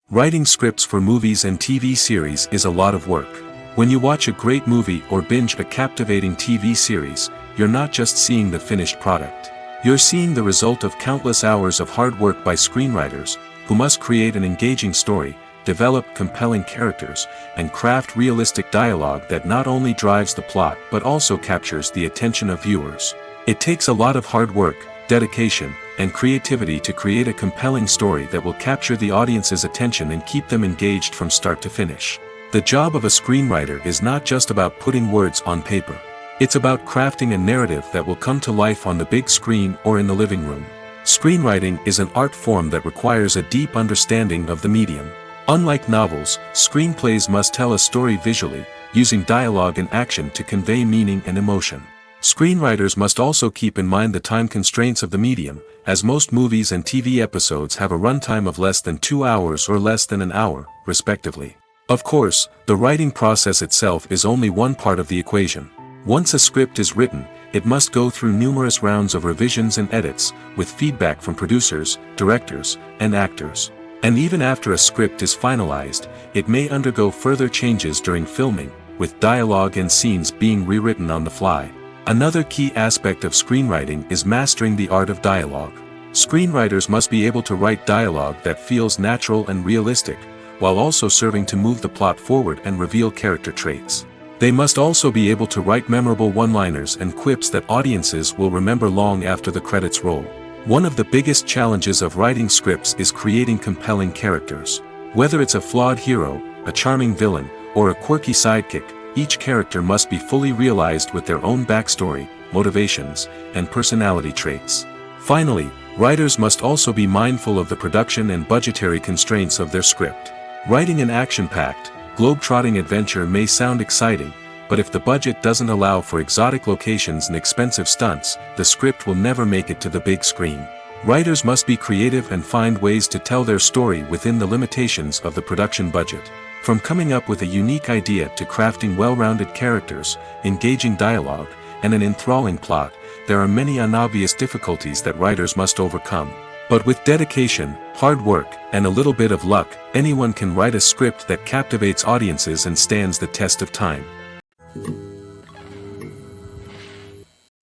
Writing scripts for movies and TV series is a lot of work. When you watch a great movie or binge a captivating TV series, you're not just seeing the finished product. You're seeing the result of countless hours of hard work by screenwriters, who must create an engaging story, develop compelling characters, and craft realistic dialogue that not only drives the plot but also captures the attention of viewers. It takes a lot of hard work, dedication, and creativity to create a compelling story that will capture the audience's attention and keep them engaged from start to finish. The job of a screenwriter is not just about putting words on paper. It's about crafting a narrative that will come to life on the big screen or in the living room. Screenwriting is an art form that requires a deep understanding of the medium. Unlike novels, screenplays must tell a story visually, using dialogue and action to convey meaning and emotion. Screenwriters must also keep in mind the time constraints of the medium, as most movies and TV episodes have a runtime of less than 2 hours or less than an hour, respectively. Of course, the writing process itself is only one part of the equation. Once a script is written, it must go through numerous rounds of revisions and edits, with feedback from producers, directors, and actors. And even after a script is finalized, it may undergo further changes during filming, with dialogue and scenes being rewritten on the fly. Another key aspect of screenwriting is mastering the art of dialogue. Screenwriters must be able to write dialogue that feels natural and realistic, while also serving to move the plot forward and reveal character traits. They must also be able to write memorable one-liners and quips that audiences will remember long after the credits roll. One of the biggest challenges of writing scripts is creating compelling characters. Whether it's a flawed hero, a charming villain, or a quirky sidekick, each character must be fully realized with their own backstory, motivations, and personality traits. Finally, writers must also be mindful of the production and budgetary constraints of their script. Writing an action-packed, globe-trotting adventure may sound exciting, but if the budget doesn't allow for exotic locations and expensive stunts, the script will never make it to the big screen. Writers must be creative and find ways to tell their story within the limitations of the production budget. From coming up with a unique idea to crafting well-rounded characters, engaging dialogue, and an enthralling plot, there are many unobvious difficulties that writers must overcome. But with dedication, hard work, and a little bit of luck, anyone can write a script that captivates audiences and stands the test of time.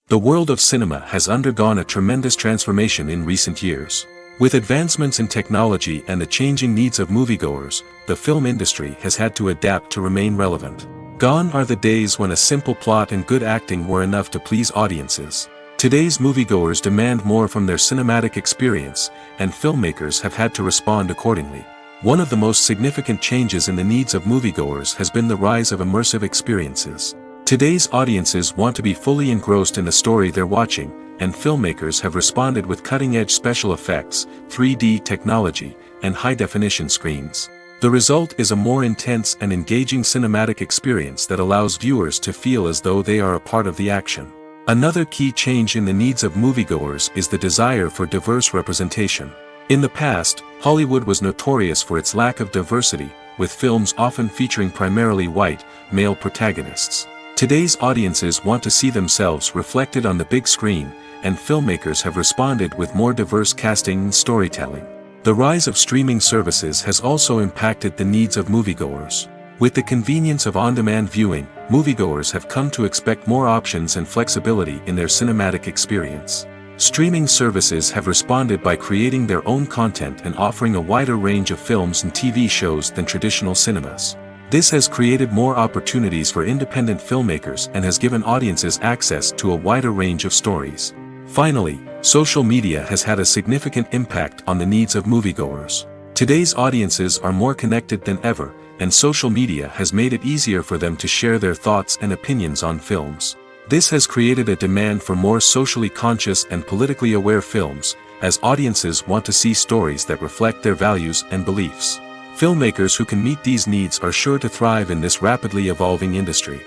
The world of cinema has undergone a tremendous transformation in recent years. With advancements in technology and the changing needs of moviegoers, the film industry has had to adapt to remain relevant. Gone are the days when a simple plot and good acting were enough to please audiences. Today's moviegoers demand more from their cinematic experience, and filmmakers have had to respond accordingly. One of the most significant changes in the needs of moviegoers has been the rise of immersive experiences. Today's audiences want to be fully engrossed in the story they're watching, and filmmakers have responded with cutting-edge special effects, 3D technology, and high-definition screens. The result is a more intense and engaging cinematic experience that allows viewers to feel as though they are a part of the action. Another key change in the needs of moviegoers is the desire for diverse representation. In the past, Hollywood was notorious for its lack of diversity, with films often featuring primarily white, male protagonists. Today's audiences want to see themselves reflected on the big screen, and filmmakers have responded with more diverse casting and storytelling. The rise of streaming services has also impacted the needs of moviegoers. With the convenience of on-demand viewing, moviegoers have come to expect more options and flexibility in their cinematic experience. Streaming services have responded by creating their own content and offering a wider range of films and TV shows than traditional cinemas. This has created more opportunities for independent filmmakers and has given audiences access to a wider range of stories. Finally, social media has had a significant impact on the needs of moviegoers. Today's audiences are more connected than ever, and social media has made it easier for them to share their thoughts and opinions on films. This has created a demand for more socially conscious and politically aware films, as audiences want to see stories that reflect their values and beliefs. Filmmakers who can meet these needs are sure to thrive in this rapidly evolving industry.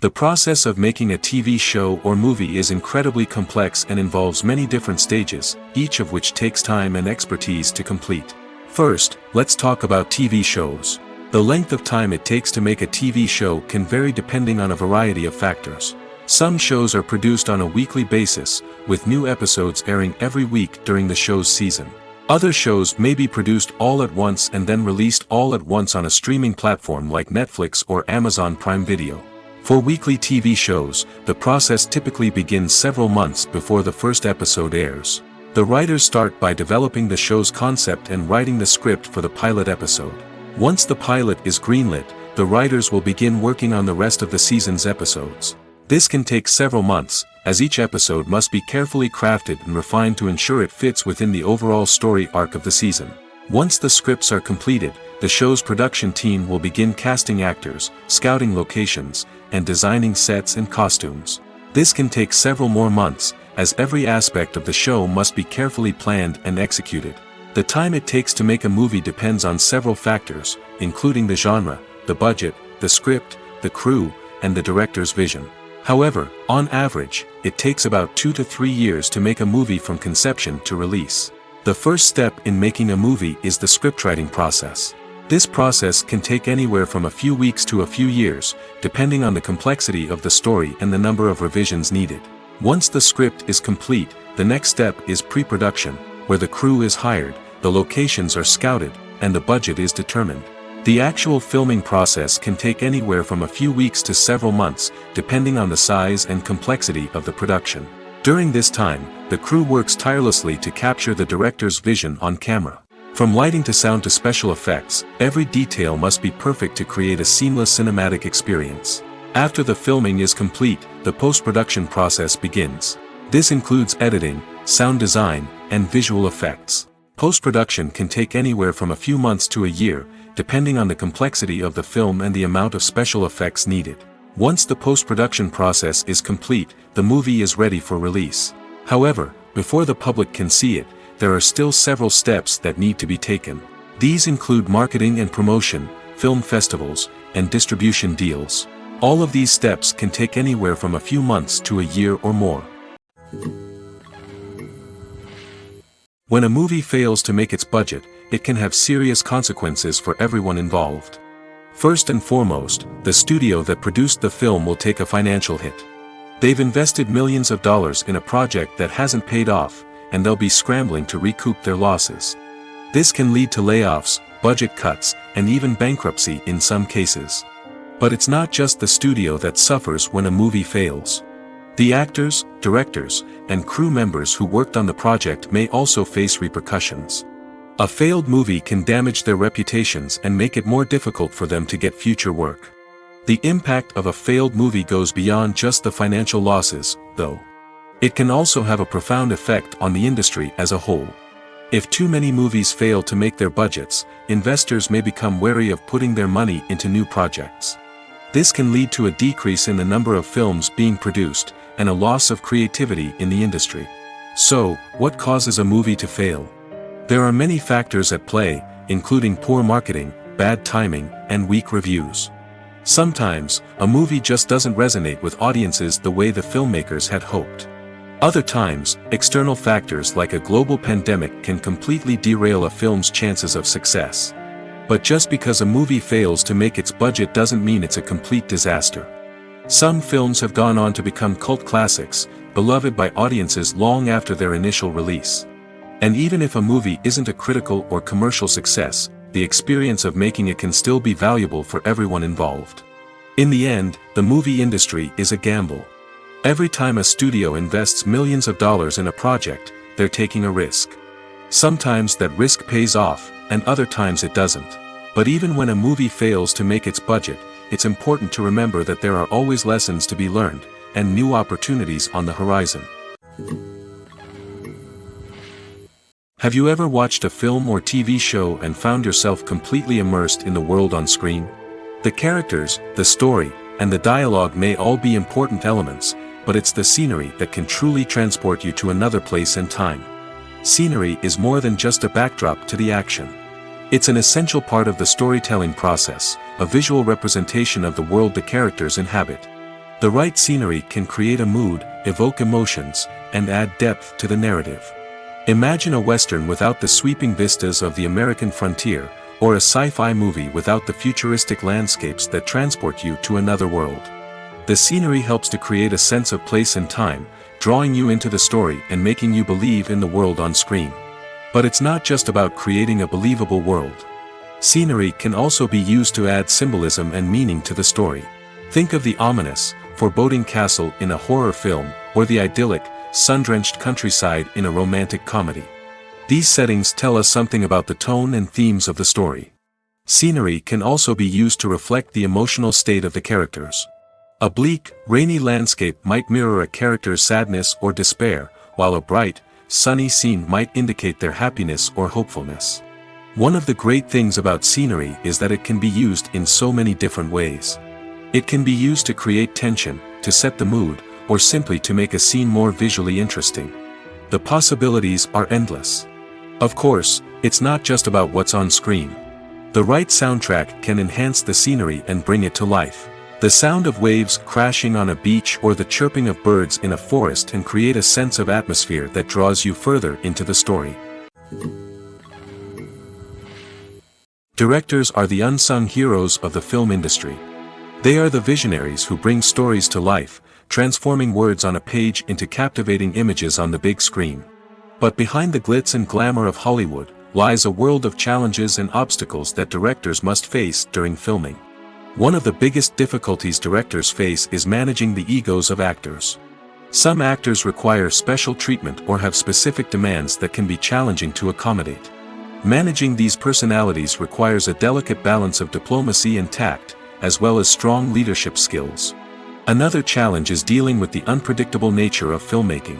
The process of making a TV show or movie is incredibly complex and involves many different stages, each of which takes time and expertise to complete. First, let's talk about TV shows. The length of time it takes to make a TV show can vary depending on a variety of factors. Some shows are produced on a weekly basis, with new episodes airing every week during the show's season. Other shows may be produced all at once and then released all at once on a streaming platform like Netflix or Amazon Prime Video. For weekly TV shows, the process typically begins several months before the first episode airs. The writers start by developing the show's concept and writing the script for the pilot episode. Once the pilot is greenlit, the writers will begin working on the rest of the season's episodes. This can take several months, as each episode must be carefully crafted and refined to ensure it fits within the overall story arc of the season. Once the scripts are completed, the show's production team will begin casting actors, scouting locations, and designing sets and costumes. This can take several more months, as every aspect of the show must be carefully planned and executed. The time it takes to make a movie depends on several factors, including the genre, the budget, the script, the crew, and the director's vision. However, on average, it takes about 2 to 3 years to make a movie from conception to release. The first step in making a movie is the scriptwriting process. This process can take anywhere from a few weeks to a few years, depending on the complexity of the story and the number of revisions needed. Once the script is complete, the next step is pre-production, where the crew is hired, the locations are scouted, and the budget is determined. The actual filming process can take anywhere from a few weeks to several months, depending on the size and complexity of the production. During this time, the crew works tirelessly to capture the director's vision on camera. From lighting to sound to special effects, every detail must be perfect to create a seamless cinematic experience. After the filming is complete, the post-production process begins. This includes editing, sound design, and visual effects. Post-production can take anywhere from a few months to a year, depending on the complexity of the film and the amount of special effects needed. Once the post-production process is complete, the movie is ready for release. However, before the public can see it, there are still several steps that need to be taken. These include marketing and promotion, film festivals, and distribution deals. All of these steps can take anywhere from a few months to a year or more. When a movie fails to make its budget, it can have serious consequences for everyone involved. First and foremost, the studio that produced the film will take a financial hit. They've invested millions of dollars in a project that hasn't paid off, and they'll be scrambling to recoup their losses. This can lead to layoffs, budget cuts, and even bankruptcy in some cases. But it's not just the studio that suffers when a movie fails. The actors, directors, and crew members who worked on the project may also face repercussions. A failed movie can damage their reputations and make it more difficult for them to get future work. The impact of a failed movie goes beyond just the financial losses, though. It can also have a profound effect on the industry as a whole. If too many movies fail to make their budgets, investors may become wary of putting their money into new projects. This can lead to a decrease in the number of films being produced, and a loss of creativity in the industry. So, what causes a movie to fail? There are many factors at play, including poor marketing, bad timing, and weak reviews. Sometimes, a movie just doesn't resonate with audiences the way the filmmakers had hoped. Other times, external factors like a global pandemic can completely derail a film's chances of success. But just because a movie fails to make its budget doesn't mean it's a complete disaster. Some films have gone on to become cult classics, beloved by audiences long after their initial release. And even if a movie isn't a critical or commercial success, the experience of making it can still be valuable for everyone involved. In the end, the movie industry is a gamble. Every time a studio invests millions of dollars in a project, they're taking a risk. Sometimes that risk pays off, and other times it doesn't. But even when a movie fails to make its budget, it's important to remember that there are always lessons to be learned, and new opportunities on the horizon. Have you ever watched a film or TV show and found yourself completely immersed in the world on screen? The characters, the story, and the dialogue may all be important elements, but it's the scenery that can truly transport you to another place and time. Scenery is more than just a backdrop to the action. It's an essential part of the storytelling process, a visual representation of the world the characters inhabit. The right scenery can create a mood, evoke emotions, and add depth to the narrative. Imagine a Western without the sweeping vistas of the American frontier, or a sci-fi movie without the futuristic landscapes that transport you to another world. The scenery helps to create a sense of place and time, drawing you into the story and making you believe in the world on screen. But it's not just about creating a believable world. Scenery can also be used to add symbolism and meaning to the story. Think of the ominous, foreboding castle in a horror film, or the idyllic, sun-drenched countryside in a romantic comedy. These settings tell us something about the tone and themes of the story. Scenery can also be used to reflect the emotional state of the characters. A bleak, rainy landscape might mirror a character's sadness or despair, while a bright, sunny scene might indicate their happiness or hopefulness. One of the great things about scenery is that it can be used in so many different ways. It can be used to create tension, to set the mood, or simply to make a scene more visually interesting. The possibilities are endless. Of course, it's not just about what's on screen. The right soundtrack can enhance the scenery and bring it to life. The sound of waves crashing on a beach or the chirping of birds in a forest can create a sense of atmosphere that draws you further into the story. Directors are the unsung heroes of the film industry. They are the visionaries who bring stories to life, transforming words on a page into captivating images on the big screen. But behind the glitz and glamour of Hollywood lies a world of challenges and obstacles that directors must face during filming. One of the biggest difficulties directors face is managing the egos of actors. Some actors require special treatment or have specific demands that can be challenging to accommodate. Managing these personalities requires a delicate balance of diplomacy and tact, as well as strong leadership skills. Another challenge is dealing with the unpredictable nature of filmmaking.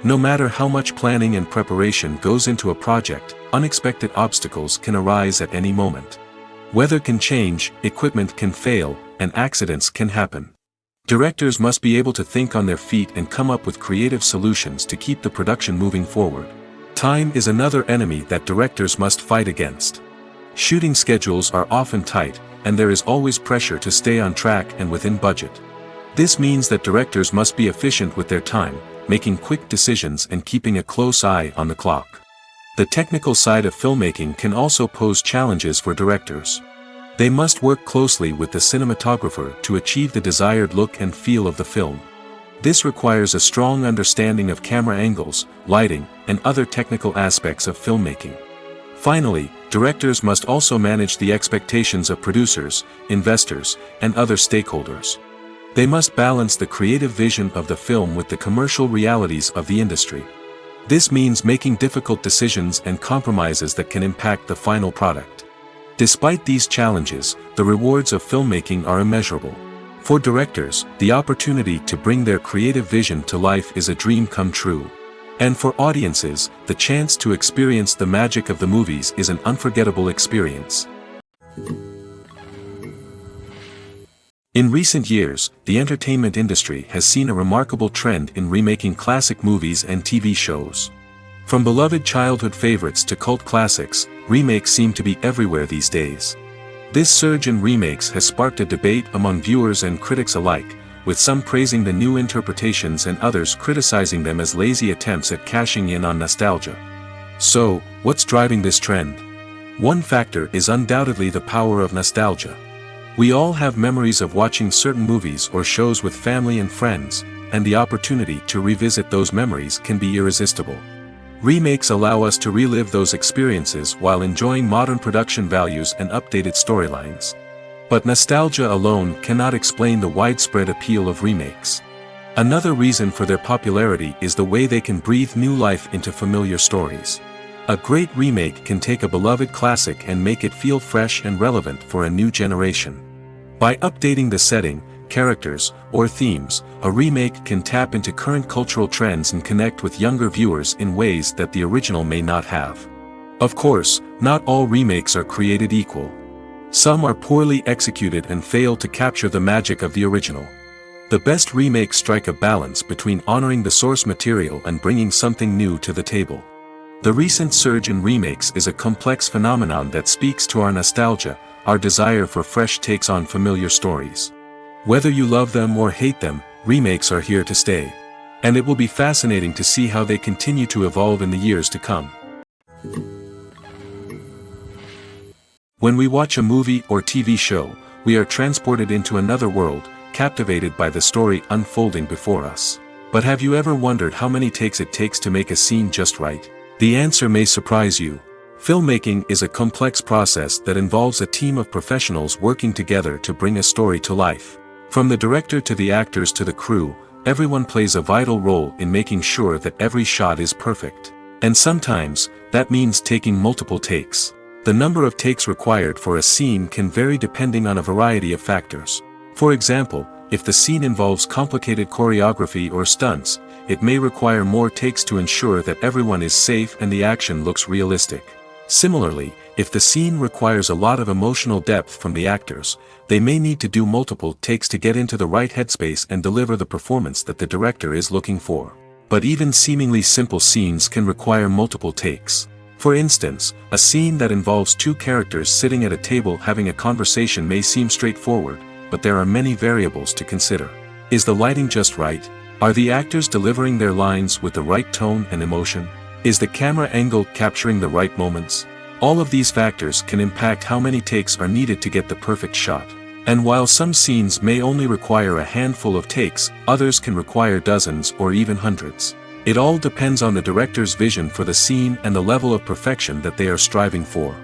No matter how much planning and preparation goes into a project, unexpected obstacles can arise at any moment. Weather can change, equipment can fail, and accidents can happen. Directors must be able to think on their feet and come up with creative solutions to keep the production moving forward. Time is another enemy that directors must fight against. Shooting schedules are often tight, and there is always pressure to stay on track and within budget. This means that directors must be efficient with their time, making quick decisions and keeping a close eye on the clock. The technical side of filmmaking can also pose challenges for directors. They must work closely with the cinematographer to achieve the desired look and feel of the film. This requires a strong understanding of camera angles, lighting, and other technical aspects of filmmaking. Finally, directors must also manage the expectations of producers, investors, and other stakeholders. They must balance the creative vision of the film with the commercial realities of the industry. This means making difficult decisions and compromises that can impact the final product. Despite these challenges, the rewards of filmmaking are immeasurable. For directors, the opportunity to bring their creative vision to life is a dream come true. And for audiences, the chance to experience the magic of the movies is an unforgettable experience. In recent years, the entertainment industry has seen a remarkable trend in remaking classic movies and TV shows. From beloved childhood favorites to cult classics, remakes seem to be everywhere these days. This surge in remakes has sparked a debate among viewers and critics alike, with some praising the new interpretations and others criticizing them as lazy attempts at cashing in on nostalgia. So, what's driving this trend? One factor is undoubtedly the power of nostalgia. We all have memories of watching certain movies or shows with family and friends, and the opportunity to revisit those memories can be irresistible. Remakes allow us to relive those experiences while enjoying modern production values and updated storylines. But nostalgia alone cannot explain the widespread appeal of remakes. Another reason for their popularity is the way they can breathe new life into familiar stories. A great remake can take a beloved classic and make it feel fresh and relevant for a new generation. By updating the setting, characters, or themes, a remake can tap into current cultural trends and connect with younger viewers in ways that the original may not have. Of course, not all remakes are created equal. Some are poorly executed and fail to capture the magic of the original. The best remakes strike a balance between honoring the source material and bringing something new to the table. The recent surge in remakes is a complex phenomenon that speaks to our nostalgia, our desire for fresh takes on familiar stories. Whether you love them or hate them, remakes are here to stay. And it will be fascinating to see how they continue to evolve in the years to come. When we watch a movie or TV show, we are transported into another world, captivated by the story unfolding before us. But have you ever wondered how many takes it takes to make a scene just right? The answer may surprise you. Filmmaking is a complex process that involves a team of professionals working together to bring a story to life. From the director to the actors to the crew, everyone plays a vital role in making sure that every shot is perfect. And sometimes, that means taking multiple takes. The number of takes required for a scene can vary depending on a variety of factors. For example, if the scene involves complicated choreography or stunts, it may require more takes to ensure that everyone is safe and the action looks realistic. Similarly, if the scene requires a lot of emotional depth from the actors, they may need to do multiple takes to get into the right headspace and deliver the performance that the director is looking for. But even seemingly simple scenes can require multiple takes. For instance, a scene that involves two characters sitting at a table having a conversation may seem straightforward, but there are many variables to consider. Is the lighting just right? Are the actors delivering their lines with the right tone and emotion? Is the camera angle capturing the right moments? All of these factors can impact how many takes are needed to get the perfect shot. And while some scenes may only require a handful of takes, others can require dozens or even hundreds. It all depends on the director's vision for the scene and the level of perfection that they are striving for.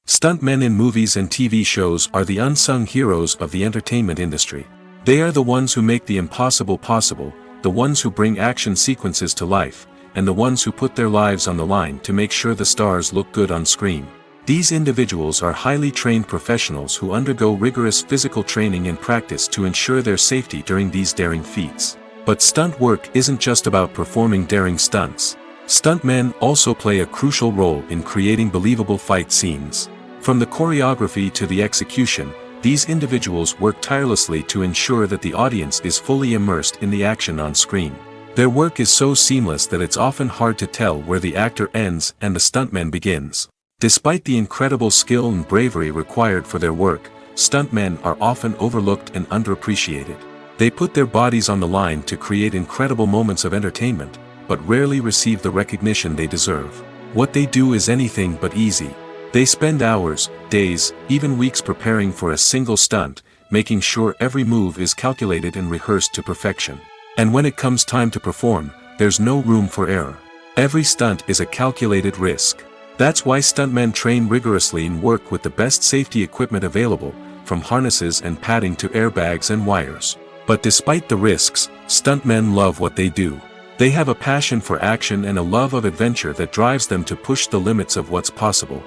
Stuntmen in movies and TV shows are the unsung heroes of the entertainment industry. They are the ones who make the impossible possible, the ones who bring action sequences to life, and the ones who put their lives on the line to make sure the stars look good on screen. These individuals are highly trained professionals who undergo rigorous physical training and practice to ensure their safety during these daring feats. But stunt work isn't just about performing daring stunts. Stuntmen also play a crucial role in creating believable fight scenes. From the choreography to the execution, these individuals work tirelessly to ensure that the audience is fully immersed in the action on screen. Their work is so seamless that it's often hard to tell where the actor ends and the stuntman begins. Despite the incredible skill and bravery required for their work, stuntmen are often overlooked and underappreciated. They put their bodies on the line to create incredible moments of entertainment, but rarely receive the recognition they deserve. What they do is anything but easy. They spend hours, days, even weeks preparing for a single stunt, making sure every move is calculated and rehearsed to perfection. And when it comes time to perform, there's no room for error. Every stunt is a calculated risk. That's why stuntmen train rigorously and work with the best safety equipment available, from harnesses and padding to airbags and wires. But despite the risks, stuntmen love what they do. They have a passion for action and a love of adventure that drives them to push the limits of what's possible.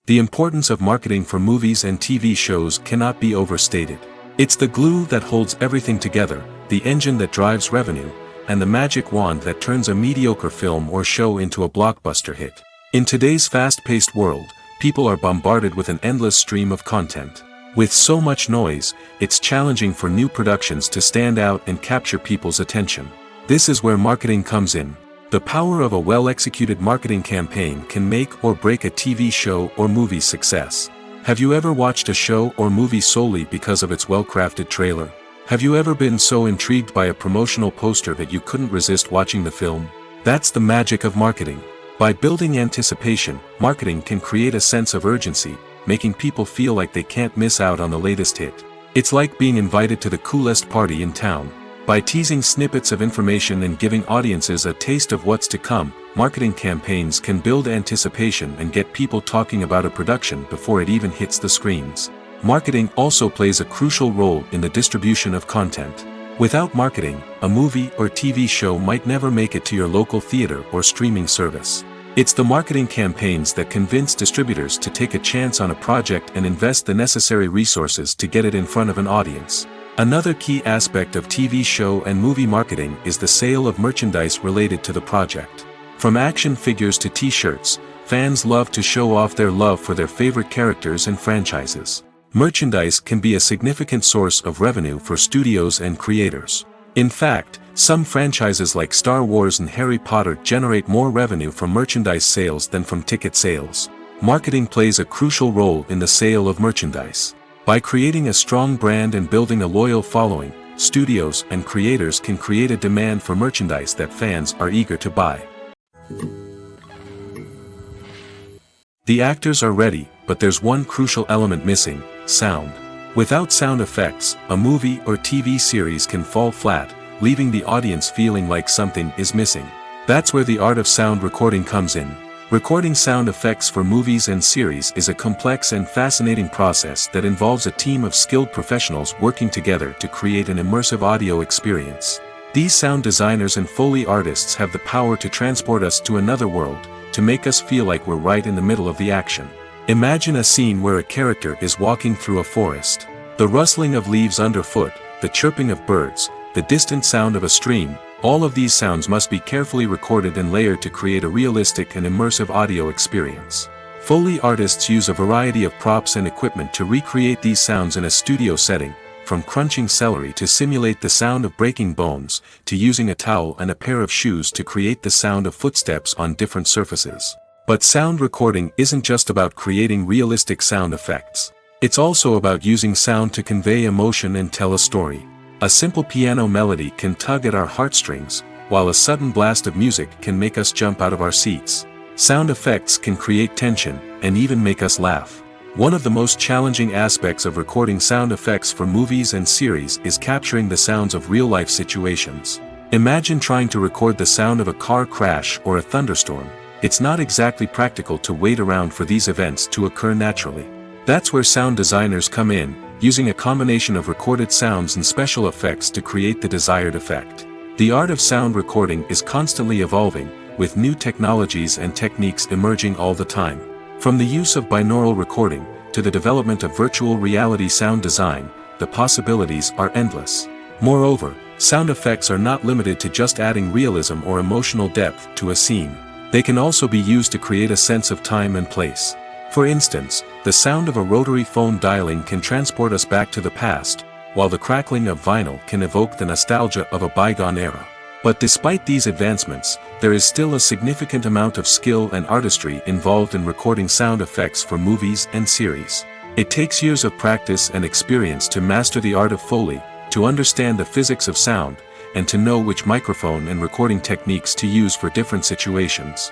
The importance of marketing for movies and TV shows cannot be overstated. It's the glue that holds everything together, the engine that drives revenue, and the magic wand that turns a mediocre film or show into a blockbuster hit. In today's fast-paced world, people are bombarded with an endless stream of content. With so much noise, it's challenging for new productions to stand out and capture people's attention. This is where marketing comes in. The power of a well-executed marketing campaign can make or break a TV show or movie's success. Have you ever watched a show or movie solely because of its well-crafted trailer? Have you ever been so intrigued by a promotional poster that you couldn't resist watching the film? That's the magic of marketing. By building anticipation, marketing can create a sense of urgency, making people feel like they can't miss out on the latest hit. It's like being invited to the coolest party in town. By teasing snippets of information and giving audiences a taste of what's to come, marketing campaigns can build anticipation and get people talking about a production before it even hits the screens. Marketing also plays a crucial role in the distribution of content. Without marketing, a movie or TV show might never make it to your local theater or streaming service. It's the marketing campaigns that convince distributors to take a chance on a project and invest the necessary resources to get it in front of an audience. Another key aspect of TV show and movie marketing is the sale of merchandise related to the project. From action figures to t-shirts, fans love to show off their love for their favorite characters and franchises. Merchandise can be a significant source of revenue for studios and creators. In fact, some franchises like Star Wars and Harry Potter generate more revenue from merchandise sales than from ticket sales. Marketing plays a crucial role in the sale of merchandise. By creating a strong brand and building a loyal following, studios and creators can create a demand for merchandise that fans are eager to buy. The actors are ready, but there's one crucial element missing: sound. Without sound effects, a movie or TV series can fall flat, leaving the audience feeling like something is missing. That's where the art of sound recording comes in. Recording sound effects for movies and series is a complex and fascinating process that involves a team of skilled professionals working together to create an immersive audio experience. These sound designers and Foley artists have the power to transport us to another world, to make us feel like we're right in the middle of the action. Imagine a scene where a character is walking through a forest. The rustling of leaves underfoot, the chirping of birds, the distant sound of a stream, all of these sounds must be carefully recorded and layered to create a realistic and immersive audio experience. Foley artists use a variety of props and equipment to recreate these sounds in a studio setting, from crunching celery to simulate the sound of breaking bones, to using a towel and a pair of shoes to create the sound of footsteps on different surfaces. But sound recording isn't just about creating realistic sound effects. It's also about using sound to convey emotion and tell a story. A simple piano melody can tug at our heartstrings, while a sudden blast of music can make us jump out of our seats. Sound effects can create tension, and even make us laugh. One of the most challenging aspects of recording sound effects for movies and series is capturing the sounds of real-life situations. Imagine trying to record the sound of a car crash or a thunderstorm. It's not exactly practical to wait around for these events to occur naturally. That's where sound designers come in, using a combination of recorded sounds and special effects to create the desired effect. The art of sound recording is constantly evolving, with new technologies and techniques emerging all the time. From the use of binaural recording, to the development of virtual reality sound design, the possibilities are endless. Moreover, sound effects are not limited to just adding realism or emotional depth to a scene. They can also be used to create a sense of time and place. For instance, the sound of a rotary phone dialing can transport us back to the past, while the crackling of vinyl can evoke the nostalgia of a bygone era. But despite these advancements, there is still a significant amount of skill and artistry involved in recording sound effects for movies and series. It takes years of practice and experience to master the art of Foley, to understand the physics of sound, and to know which microphone and recording techniques to use for different situations.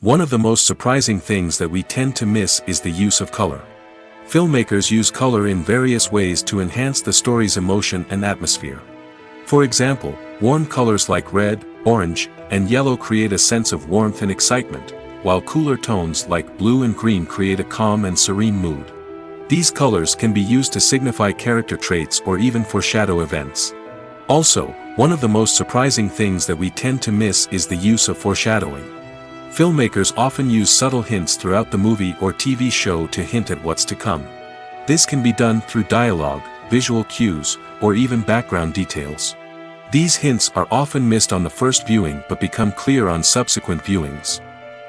One of the most surprising things that we tend to miss is the use of color. Filmmakers use color in various ways to enhance the story's emotion and atmosphere. For example, warm colors like red, orange, and yellow create a sense of warmth and excitement, while cooler tones like blue and green create a calm and serene mood. These colors can be used to signify character traits or even foreshadow events. Also, one of the most surprising things that we tend to miss is the use of foreshadowing. Filmmakers often use subtle hints throughout the movie or TV show to hint at what's to come. This can be done through dialogue, visual cues, or even background details. These hints are often missed on the first viewing but become clear on subsequent viewings.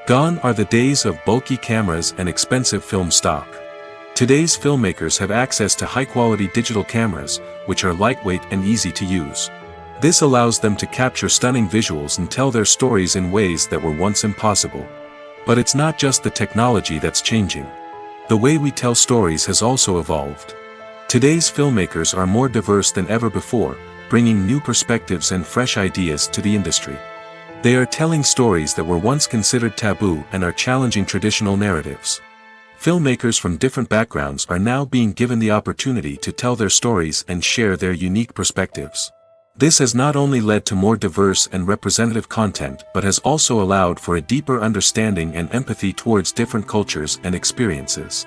Gone are the days of bulky cameras and expensive film stock. Today's filmmakers have access to high-quality digital cameras, which are lightweight and easy to use. This allows them to capture stunning visuals and tell their stories in ways that were once impossible. But it's not just the technology that's changing. The way we tell stories has also evolved. Today's filmmakers are more diverse than ever before, bringing new perspectives and fresh ideas to the industry. They are telling stories that were once considered taboo and are challenging traditional narratives. Filmmakers from different backgrounds are now being given the opportunity to tell their stories and share their unique perspectives. This has not only led to more diverse and representative content but has also allowed for a deeper understanding and empathy towards different cultures and experiences.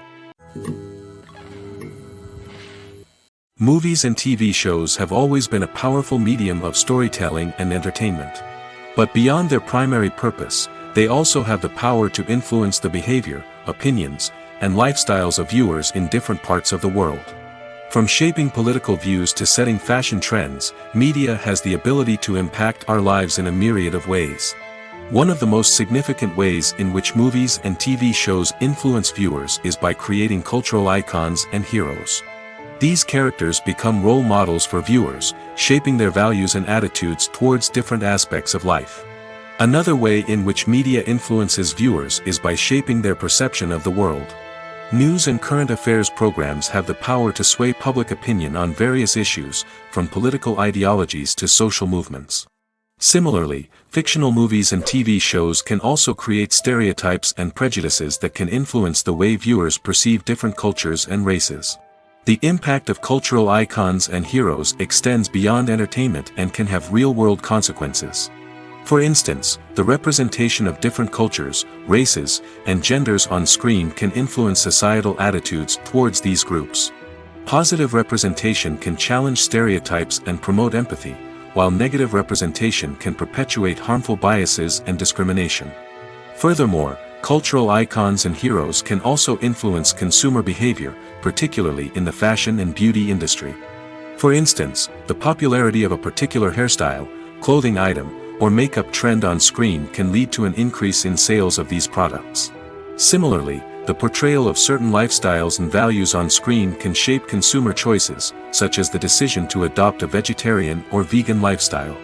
Movies and TV shows have always been a powerful medium of storytelling and entertainment. But beyond their primary purpose, they also have the power to influence the behavior, opinions, and lifestyles of viewers in different parts of the world. From shaping political views to setting fashion trends, media has the ability to impact our lives in a myriad of ways. One of the most significant ways in which movies and TV shows influence viewers is by creating cultural icons and heroes. These characters become role models for viewers, shaping their values and attitudes towards different aspects of life. Another way in which media influences viewers is by shaping their perception of the world. News and current affairs programs have the power to sway public opinion on various issues, from political ideologies to social movements. Similarly, fictional movies and TV shows can also create stereotypes and prejudices that can influence the way viewers perceive different cultures and races. The impact of cultural icons and heroes extends beyond entertainment and can have real-world consequences. For instance, the representation of different cultures, races, and genders on screen can influence societal attitudes towards these groups. Positive representation can challenge stereotypes and promote empathy, while negative representation can perpetuate harmful biases and discrimination. Furthermore, cultural icons and heroes can also influence consumer behavior, particularly in the fashion and beauty industry. For instance, the popularity of a particular hairstyle, clothing item, or makeup trend on screen can lead to an increase in sales of these products. Similarly, the portrayal of certain lifestyles and values on screen can shape consumer choices, such as the decision to adopt a vegetarian or vegan lifestyle.